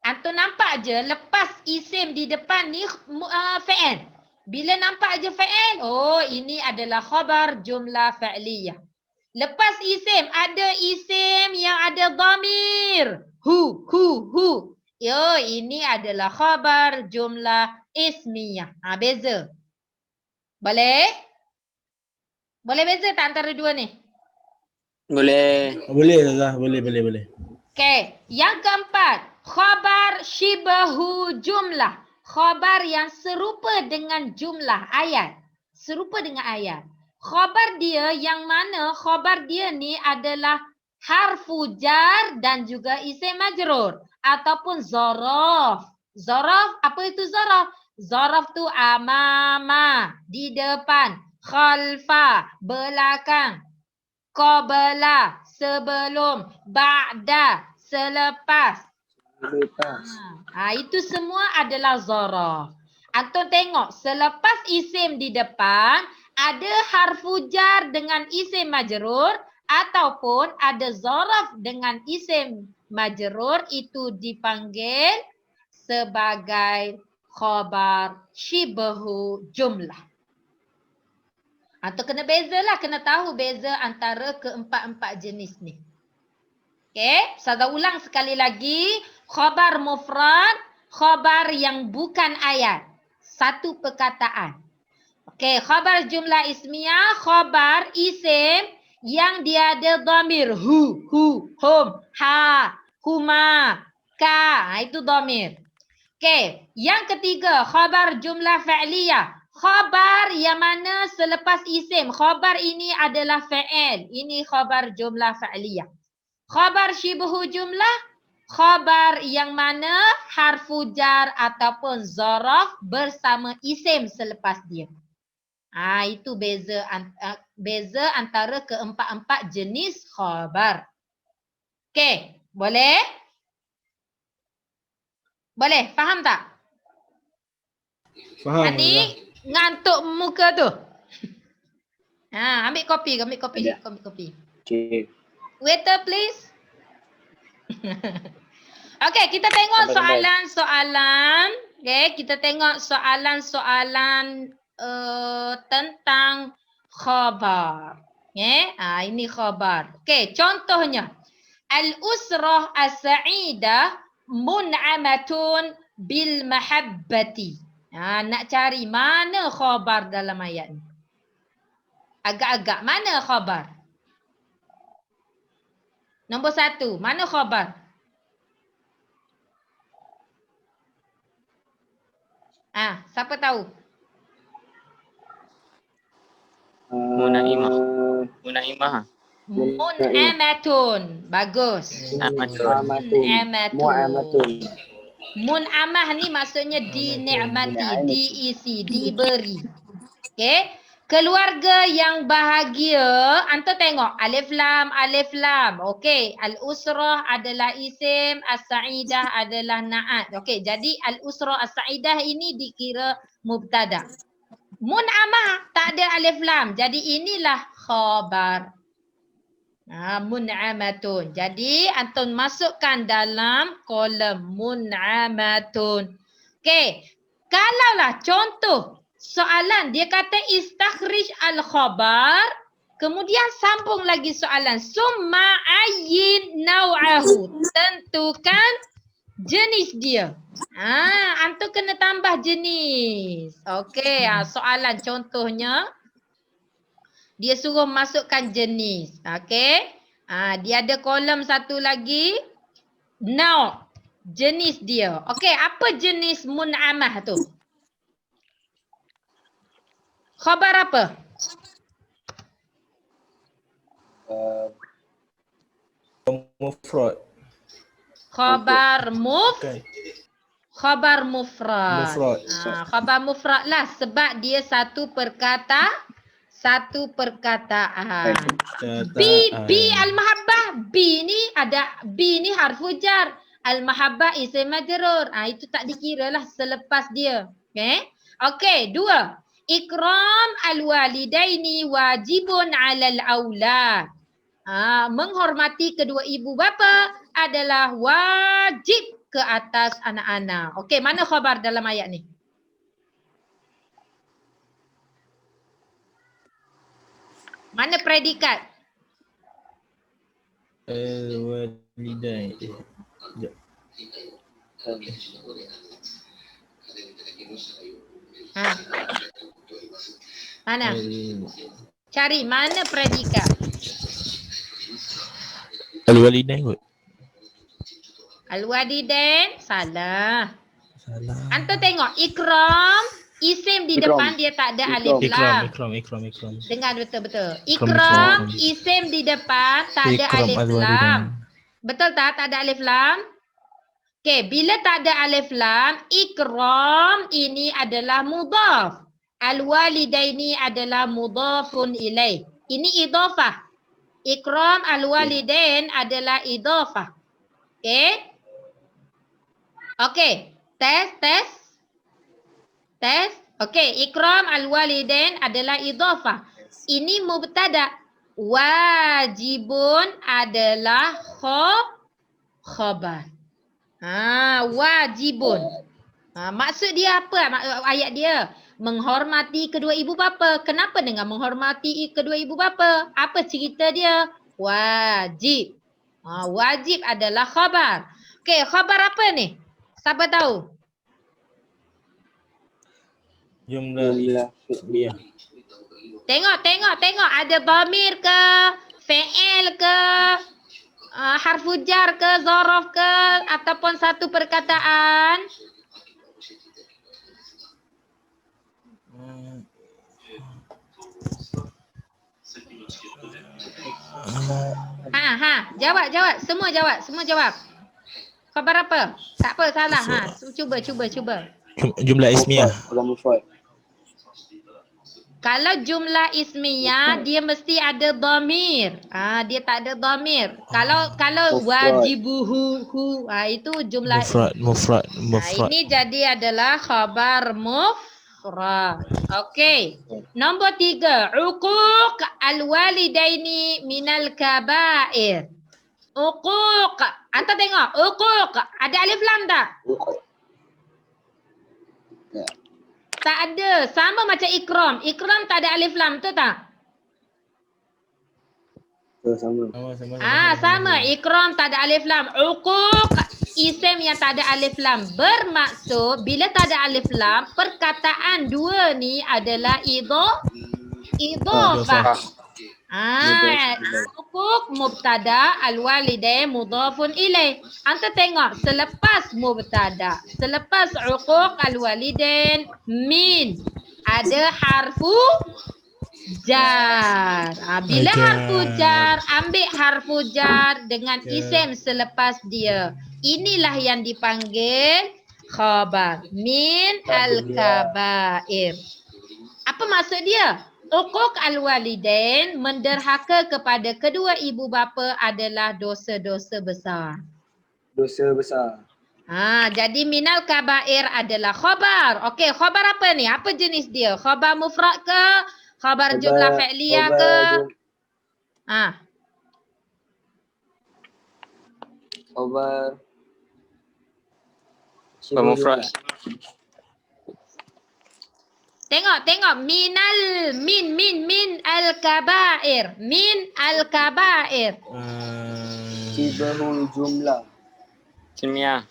Antum nampak je lepas isim di depan ni fa'il. Bila nampak je fa'il, ini adalah khabar jumlah fa'liyah. Lepas isim, ada isim yang ada dhamir. Hu. Ini adalah khabar jumlah ismiyah. Beza. Boleh? Boleh beza tak antara dua ni? Boleh. Boleh. Okey, yang keempat, khabar shibahu jumlah. Khabar yang serupa dengan jumlah ayat. Serupa dengan ayat. Khabar dia yang mana khabar dia ni adalah harfu jar dan juga isim majrur ataupun zaraf. Zaraf, apa itu zaraf? Zaraf tu amama, di depan, khalfa, belakang, qabla, sebelum, ba'da, selepas. Lepas. Itu semua adalah zaraf. Antum tengok selepas isim di depan ada harfu jar dengan isim majrur ataupun ada zaraf dengan isim majrur, itu dipanggil sebagai khabar syibhu jumlah. Atau kena bezalah, kena tahu beza antara keempat-empat jenis ni. Okey, saya ulang sekali lagi. Khabar mufrad, khabar yang bukan ayat. Satu perkataan. Okey, khabar jumlah ismiyah, khabar isim yang dia ada dhamir. Hu, hum, ha, huma, ka. Itu dhamir. Okey, yang ketiga, khabar jumlah fa'liyah. Khabar yang mana selepas isim. Khabar ini adalah fa'il. Ini khabar jumlah fa'liyah. Khabar syibhu jumlah, khabar yang mana harfu jar ataupun zaraf bersama isim selepas dia. Itu beza antara keempat-empat jenis khabar. Okey, boleh? Boleh, faham tak? Faham. Adik, ngantuk muka tu. Ambil kopi, ambil kopi. Okey. Waiter please. Okey, kita tengok soalan-soalan. Okey, kita tengok soalan-soalan tentang khabar. Okey, ini khabar. Okey, contohnya al-usrah as-sa'idah mun'amatun bil mahabbati. Nak cari mana khabar dalam ayat ni? Agak-agak mana khabar? Nombor 1, mana khabar? Siapa tahu? Munaimah. Munaimah. Mun'amatun. Bagus. Mun'amatun. Mun'amah ni maksudnya dinikmati, diisi, diberi. Okey. Keluarga yang bahagia, antum tengok alif lam. Okey, al-usrah adalah isim, as-sa'idah adalah na'at. Okey, jadi al-usrah as-sa'idah ini dikira mubtada. Mun'amah tak ada alif lam. Jadi inilah khabar. Mun'amatun. Jadi antum masukkan dalam kolom mun'amatun. Okey. Kalaulah contoh soalan dia kata istakhrij al-khabar, kemudian sambung lagi soalan summa ayyin naw'ahu, tentukan jenis dia. Antum kena tambah jenis. Okey, soalan contohnya dia suruh masukkan jenis. Okey. Dia ada kolom satu lagi. Naw. Jenis dia. Okey, apa jenis mun'amah tu? Khabar apa? Mufrad. Khabar Okay. Khabar mufrad. Mufrad. Khabar mufrad lah sebab dia satu perkataan. B al-mahabbah. B ni harfu jar. Al-mahabbah isim majrur. Itu tak dikira lah selepas dia. Okey, 2. Ikram al-walidaini wajibun 'alal aulad. Menghormati kedua ibu bapa adalah wajib ke atas anak-anak. Okey, mana khabar dalam ayat ni? Mana predikat? Al-walidain. Mana? Cari mana predikat? Al-walidain kot. Al-walidain salah. Salah. Antum tengok ikram isim di depan dia tak ada alif lam. Ikram. Dengar betul-betul. Ikram. Ikram isim di depan tak ada Ikram alif al-walidain. lam. Betul tak? Tak ada alif lam. Okey, bila tak ada alif lam, ikram ini adalah mudhaf. Al-walidaini adalah mudhafun ilaih. Ini idhafah. Ikram al-walidain adalah idhafah. Okey. Okey. Tes. Okey, ikram al-walidain adalah idhafah. Ini mubtada. Wajibun adalah khabar. Wajibun. Maksud dia apa? Ayat dia menghormati kedua ibu bapa. Kenapa dengan menghormati kedua ibu bapa? Apa cerita dia? Wajib. Wajib adalah khabar. Okey, khabar apa ni? Siapa tahu? Jumlah ismiyah. Tengok. Ada dhamir ke? Fi'il ke? Harfu jar ke? Zaraf ke? Ataupun satu perkataan? Jawab. Semua jawab. Khabar apa? Tak apa, salah. Cuba. Jumlah ismiyah. Khabar mufrad. Kalau jumlah ismiyah dia mesti ada dhamir. Dia tak ada dhamir. Kalau wajibuhu itu jumlah Mufrad. ini jadi adalah khabar mufrad. Okey. Nombor 3, uquq al-walidaini minal kaba'ir. Uquq. Anta tengok, uquq ada alif lam tak? Tak ada. Sama macam ikram. Ikram tak ada alif lam, betul tak? Sama. Sama. Ikram tak ada alif lam. Uquq isim yang tak ada alif lam. Bermaksud bila tak ada alif lam, perkataan dua ni adalah idhafah. Uquq mubtada, al-walidain mudhafun ilaih. Anta tengok selepas mubtada, selepas uquq al-walidain min ada harfu jar. Bila harfu jar, ambil harfu jar dengan isim selepas dia. Inilah yang dipanggil khabar min al-kabair. Apa maksud dia? Uquq al-walidain menderhaka kepada kedua ibu bapa adalah dosa-dosa besar. Dosa besar. Jadi minal kabair adalah khabar. Okey, khabar apa ni? Apa jenis dia? Khabar mufrad ke? Khabar jumlah fi'liyah ke? Khabar mufrad. Tengok min al-kabair. Min al-kabair. Shibahul jumlah. Ismiyah.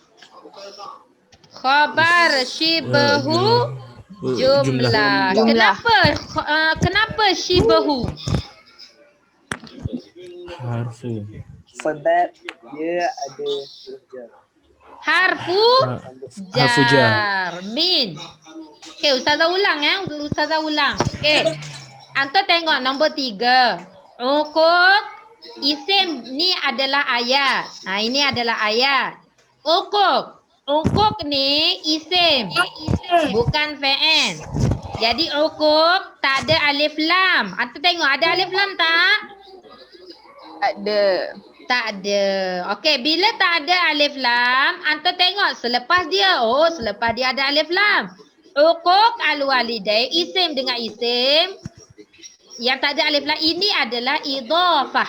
Khabar shibahu jumlah. Kenapa shibahu? Harfu. Sebab dia ada huruf jar. Harfu jar. Min. Okey, Ustazah ulang Okey. Anta tengok nombor 3. Uquq isim ni adalah ayat. Ini adalah ayat. Uquq ni isim. Bukan fi'il. Jadi uquq tak ada alif lam. Anta tengok ada alif lam tak? Tak ada. Okey, bila tak ada alif lam, anta tengok selepas dia ada alif lam. Uquq al-walidain isim dengan isim yang tak ada alif lam ini adalah idhafah.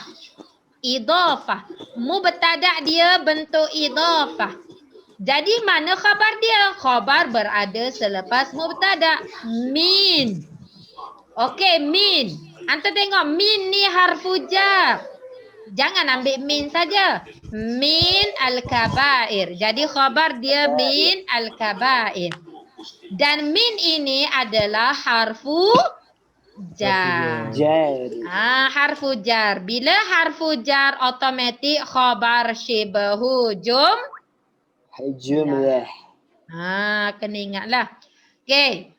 Mubtada dia bentuk idhafah. Jadi mana khabar dia? Khabar berada selepas mubtada. Min. Okey, min. Anta tengok min ni harfu jar. Jangan ambil min saja. Min al-kabair. Jadi khabar dia min al-kabair. Dan min ini adalah harfu jar. Harfu jar. Bila harfu jar automatik khabar shibahu Jumlah. Kena ingatlah. Okey.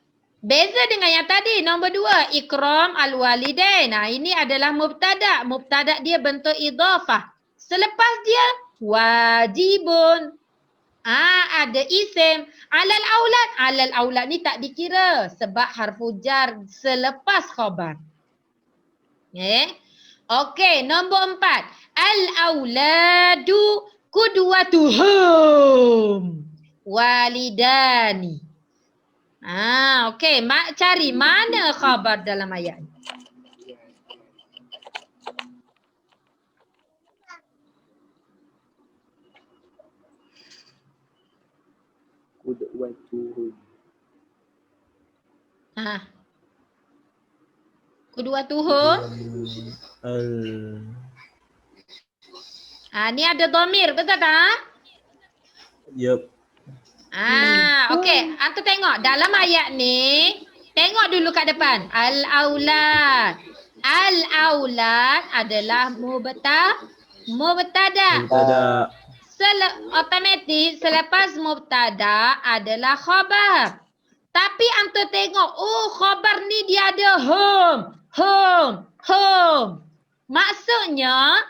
Beza dengan yang tadi nombor 2, ikram al-walidain. Ini adalah mubtada. Mubtada dia bentuk idhafah. Selepas dia wajibun. Ada isim. Alal aulad ni tak dikira sebab harfu jar selepas khabar. Okey, nombor 4. Al-auladu Qudwatuhum walidani. Okey, cari mana khabar dalam ayat ni. Qudwatuhum. Qudwatuhum. Ni ada dhamir, betul tak? Yup. Okey, antu tengok dalam ayat ni, tengok dulu kat depan. Al-aulad. Al-aulad adalah mubtada. Mubtada. Otomatis selepas mubtada adalah khabar. Tapi antu tengok, khabar ni dia ada hum. Maksudnya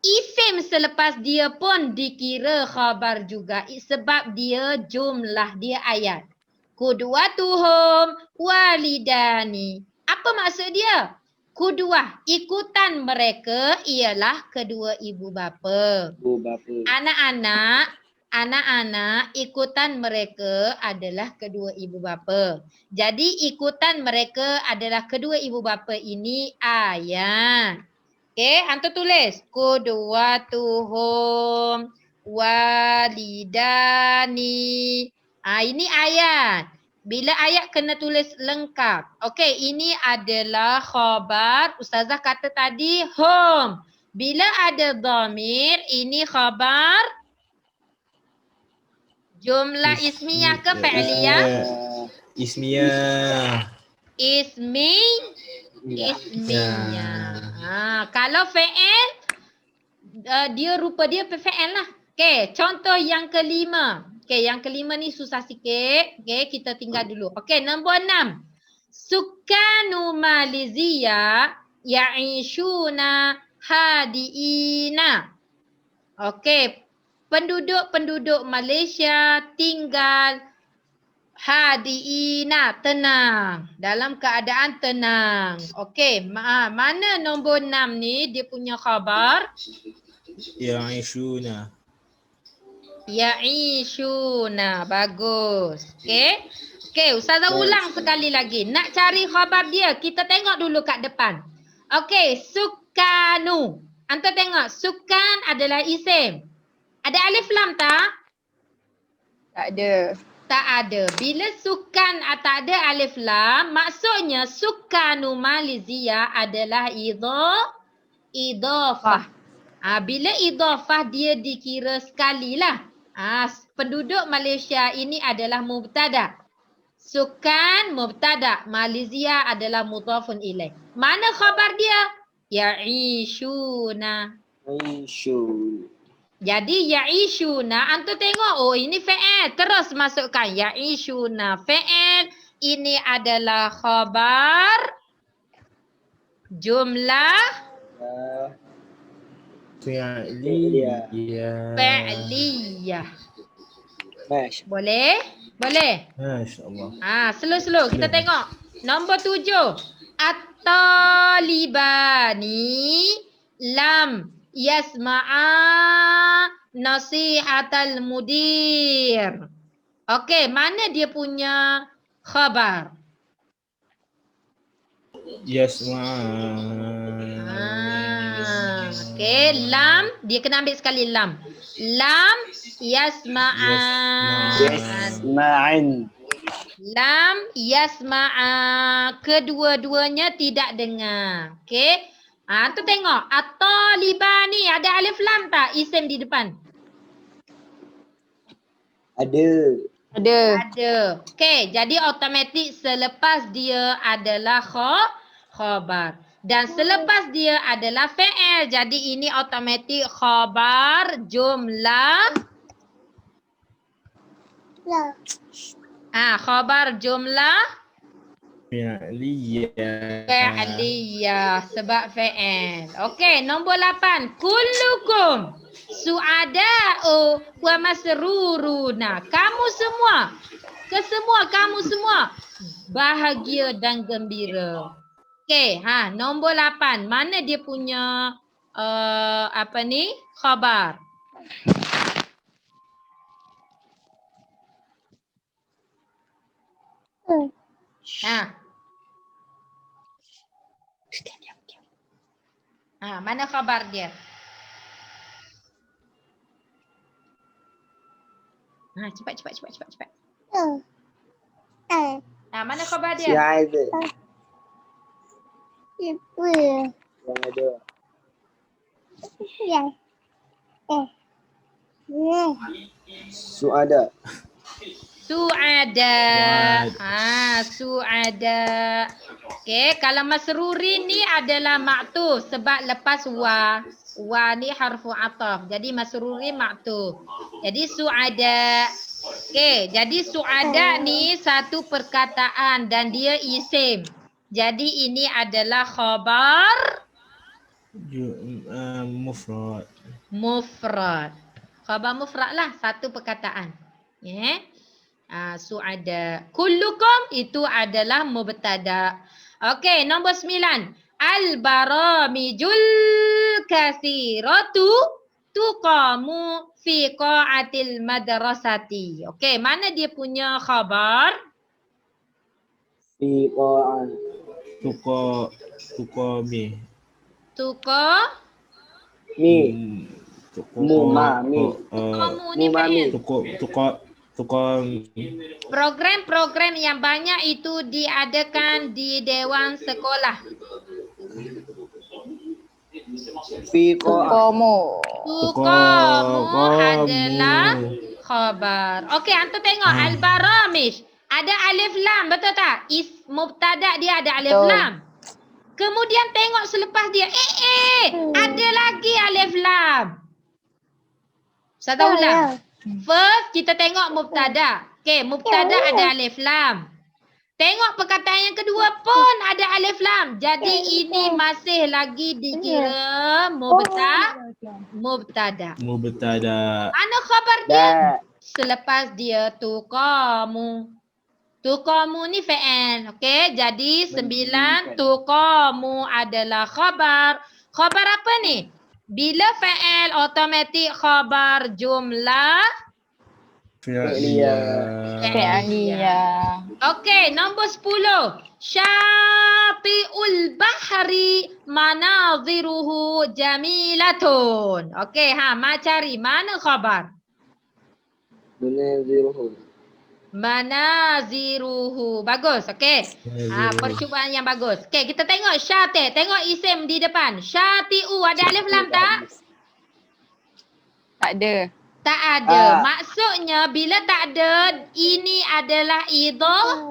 isim selepas dia pun dikira khabar juga sebab dia jumlah, dia ayat. Qudwatuhum walidani. Apa maksud dia? Qudwah, ikutan mereka ialah kedua ibu bapa. Anak-anak ikutan mereka adalah kedua ibu bapa. Jadi ikutan mereka adalah kedua ibu bapa ini ayat. Okey, antu tulis qudwatuhum walidani. Ini ayat. Bila ayat kena tulis lengkap. Okey, ini adalah khabar. Ustazah kata tadi hum. Bila ada dhamir, ini khabar jumlah ismiyah ke fi'liyah? Ismiyah. Ismiyah. Kalau fi'il, dia rupa dia fi'il lah. Okey, contoh yang kelima. Okey, yang kelima ni susah sikit. Okey, kita tinggal dulu. Okey, nombor 6. Sukanu Malaysia ya'ishuna hadiina. Okey, penduduk Malaysia tinggal hadiina, tenang. Dalam keadaan tenang. Okey, mana nombor 6 ni dia punya khabar? Ya'ishuna. Ya'ishuna. Bagus. Okey, Ustazah ulang sekali lagi. Nak cari khabar dia, kita tengok dulu kat depan. Okey, sukanu. Anta tengok, sukan adalah isim. Ada alif lam tak? Tak ada. Tak ada. Bila sukan tak ada alif lam, maksudnya sukanu Malaysia adalah idhafah. Bila idhafah dia dikira sekali lah. Penduduk Malaysia ini adalah mubtada. Sukan mubtada, Malaysia adalah mudhafun ilaih. Mana khabar dia? Ya'ishuna. Jadi ya'ishuna, antu tengok, ini fi'il, terus masukkan ya'ishuna fi'il. Ini adalah khabar jumlah Fi'liyah. fi'liyah. Boleh? Boleh? Masya-Allah. Slow-slow kita tengok. Nombor 7. At-talibani lam yasma'a nasihatal mudir. Okey, mana dia punya khabar? Okey, lam dia kena ambil sekali lam. Lam Yasma'an. Lam yasma'a, kedua-duanya tidak dengar. Okey. Tu tengok, at-talibani ada alif lam tak isim di depan? Ada. Ada. Okey, jadi automatik selepas dia adalah khabar. Dan selepas dia adalah fi'il. Jadi ini automatik khabar jumlah. Khabar jumlah fi'liyah sebab fi'il. Okey, nombor 8. Kullukum su'ada'u wa masruruna. Kamu semua, kamu semua bahagia dan gembira. Okey, nombor 8. Mana dia punya khabar? Mana khabar dia? Cepat. Mana khabar dia? Yang ada. Yang ada. Suada. Su'ada. Su'ada. Okey, kalau masruri ni adalah ma'tuf sebab lepas wa. Wa ni harfu ataf. Jadi masruri ma'tuf. Jadi su'ada. Okey, jadi su'ada ni satu perkataan dan dia isim. Jadi ini adalah khabar Mufrad. mufrad. Khabar mufrad lah, satu perkataan. Su'ada. Kullukum itu adalah mubtada. Okey, nombor 9. Al-baramijul katsiratu tuqamu fi qa'atil madrasati. Okey, mana dia punya khabar? Fi qa'an. Tuqami. Tuqa Mi. Mumami. Tuqamu ni Mumami. Tuqami. program-program yang banyak itu diadakan di dewan sekolah. Fi qa'an. Tuqamu adalah khabar. Okey, antum tengok al-baramish. Ada alif lam, betul tak? Mubtada dia ada alif Betul. lam. Kemudian tengok selepas dia, ada lagi alif lam. Saya tahu ulang. First, kita tengok mubtada. Okey, mubtada ada alif lam. Tengok perkataan yang kedua pun ada alif lam. Jadi ini masih lagi dikira mubtada. Mana khabar dia? Selepas dia tuqamu. Tuqamu ni fa'il. Okey, jadi 9 tuqamu adalah khabar. Khabar apa ni? Bila fa'il automatik khabar jumlah Fi'liyah. Okey, nombor 10. Syati'ul bahri manaziruhu jamilatun. Okey, cari mana khabar? Manaziruhu. Bagus, okey. Percubaan yang bagus. Okey, kita tengok syati'. Tengok isim di depan. Syati'u ada alif lam tak? Tak ada. Tak ada. Maksudnya bila tak ada, ini adalah idhafah.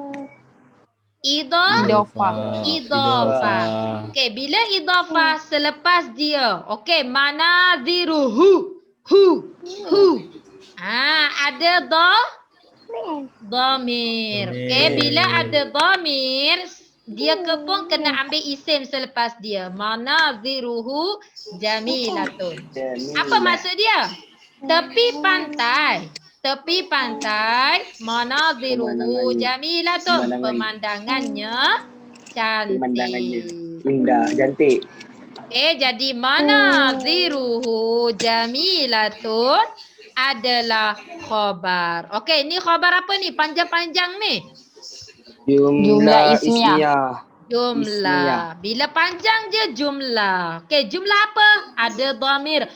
Okey, bila idhafah selepas dia. Okey, manaziruhu. Ada dhamir. Okey, bila ada dhamir, dia pun kena ambil isim selepas dia. Manaziruhu jamilatun. Apa maksud dia? Tepi pantai, manaziruhu jamilatun. Pemandangannya cantik. Indah, cantik. Jadi manaziruhu jamilatun adalah khabar. Okey, ni khabar apa ni? Panjang-panjang ni. Jumlah ismiyah. Jumlah. Bila panjang je jumlah. Okey, jumlah apa? Ada dhamir.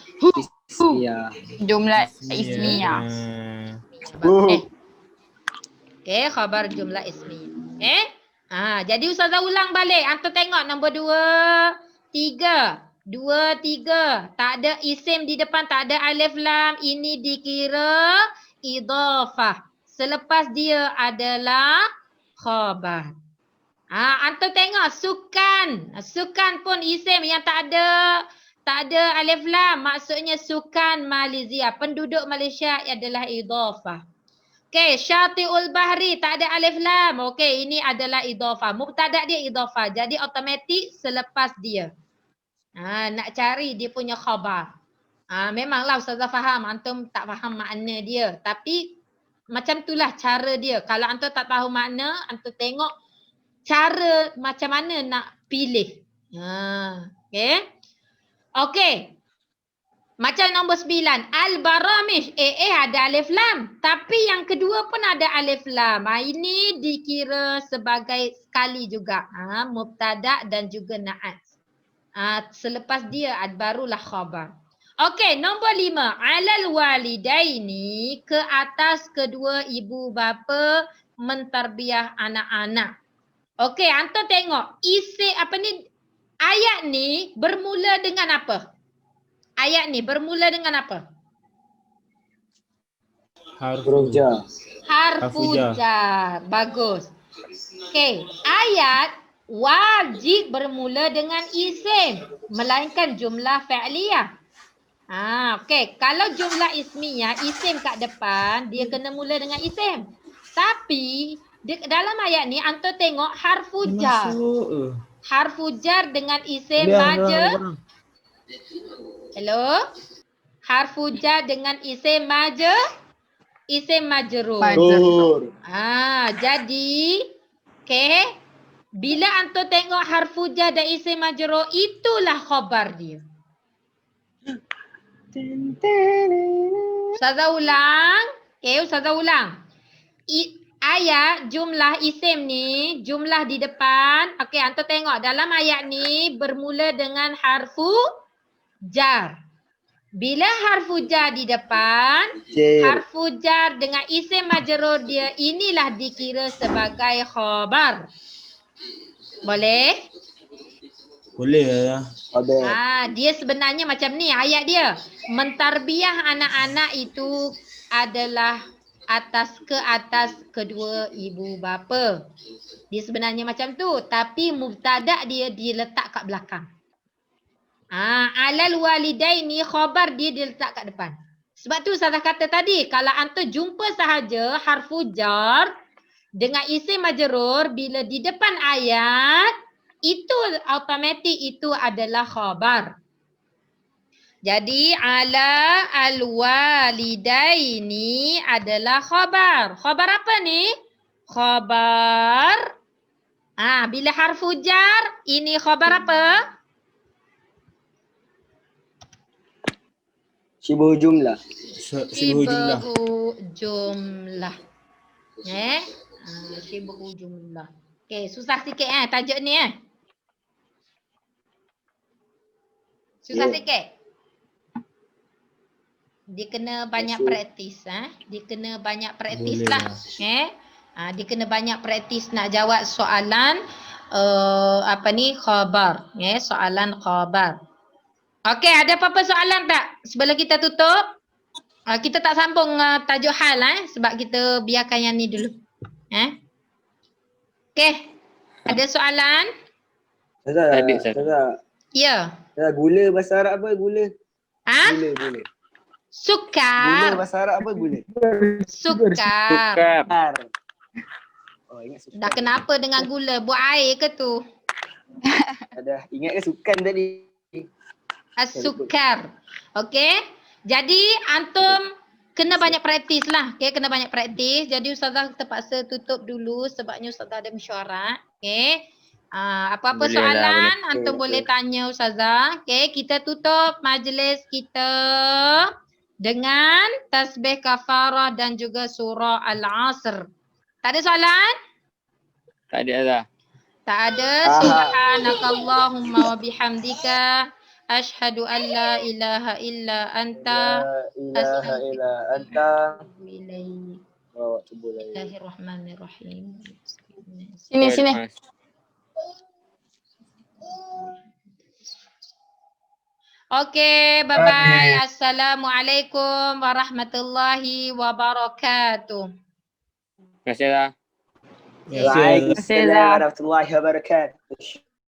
Jumlah ismiyah. Okey, khabar jumlah ismiyah. Jadi Ustazah ulang balik. Antum tengok nombor 2, 3. 2, 3. Tak ada isim di depan, tak ada alif lam. Ini dikira idhafah. Selepas dia adalah khabar. Antum tengok sukan. Sukan pun isim yang tak ada alif lam. Maksudnya sukan Malaysia. Penduduk Malaysia adalah idhafah. Okey, syati'ul bahri tak ada alif lam. Okey, ini adalah idhafah. Mubtada dia idhafah. Jadi automatik selepas dia. Nak cari dia punya khabar. Memanglah Ustazah faham. Antum tak faham makna dia. Tapi macam itulah cara dia. Kalau antum tak tahu makna, antum tengok cara macam mana nak pilih. Okey. Okey. Macam nombor 9. Al-baramish. Ada alif lam. Tapi yang kedua pun ada alif lam. Ini dikira sebagai sekali juga. Mubtada dan juga na'at. Selepas dia barulah khabar. Okey, nombor 5. Alal walidaini, ke atas kedua ibu bapa mentarbiah anak-anak. Okey, antum tengok ayat ni bermula dengan apa? Ayat ni bermula dengan apa? Huruf jar. Harfu jar. Bagus. Okey, ayat wajib bermula dengan isim, melainkan jumlah fi'liyah. Okey, kalau jumlah ismiyah, isim kat depan, dia kena mula dengan isim. Tapi dalam ayat ni antum tengok harfu jar. Harfu jar dengan isim majrur. Hello? Harfu jar dengan isim majrur. Jadi okey, bila antum tengok harfu jar dan isim majrur, itulah khabar dia. Ustazah ulang. Okey, Ustazah ulang. Ayat jumlah isim ni, jumlah di depan. Okey, antum tengok dalam ayat ni bermula dengan harfu jar. Bila harfu jar di depan, harfu jar dengan isim majrur dia, inilah dikira sebagai khabar. Boleh? Boleh lah. Dia sebenarnya macam ni ayat dia. Mentarbiah anak-anak itu adalah ke atas kedua ibu bapa. Dia sebenarnya macam tu. Tapi mubtada dia diletak kat belakang. Alal walidaini, khabar dia diletak kat depan. Sebab tu saya kata tadi, kalau antum jumpa sahaja harfu jar dengan isim majrur, bila di depan ayat, itu automatik itu adalah khabar. Jadi ala al-walidaini adalah khabar. Khabar apa ni? Khabar. Bila harfu jar, ini khabar apa? Syibhu jumlah. Syibhu jumlah. Syibhu jumlah. Okey, susah sikit tajuk ni Susah sikit. Dia kena banyak praktis Dia kena banyak praktis lah. Dia kena banyak praktis nak jawab soalan khabar. Soalan khabar. Okey, ada apa-apa soalan tak sebelum kita tutup? Kita tak sambung tajuk hal sebab kita biarkan yang ni dulu. Okey. Ada soalan? Ustazah. Ya. Gula bahasa Arab apa? Gula. Gula. Sukar. Gula bahasa Arab apa? Gula. Sukar. Ingat sukar. Dah kenapa dengan gula? Buat air ke tu? Ingat ke sukan tadi? Sukar. Okey. Jadi antum kena banyak praktis lah. Okey, kena banyak praktis. Jadi ustazah terpaksa tutup dulu sebabnya ustazah ada mesyuarat. Okey. Apa-apa soalan antum boleh tanya ustazah. Okey, kita tutup majlis kita dengan tasbih kafarah dan juga surah Al-Asr. Tak ada soalan? Tak ada dah. Tak ada. Subhanakallahumma wa bihamdika asyhadu an la ilaha illa anta Bismillahirrahmanirrahim. Sini. Okey, bye-bye. Assalamualaikum warahmatullahi wabarakatuh. Terima kasih dah. Waalaikumsalam warahmatullahi wabarakatuh.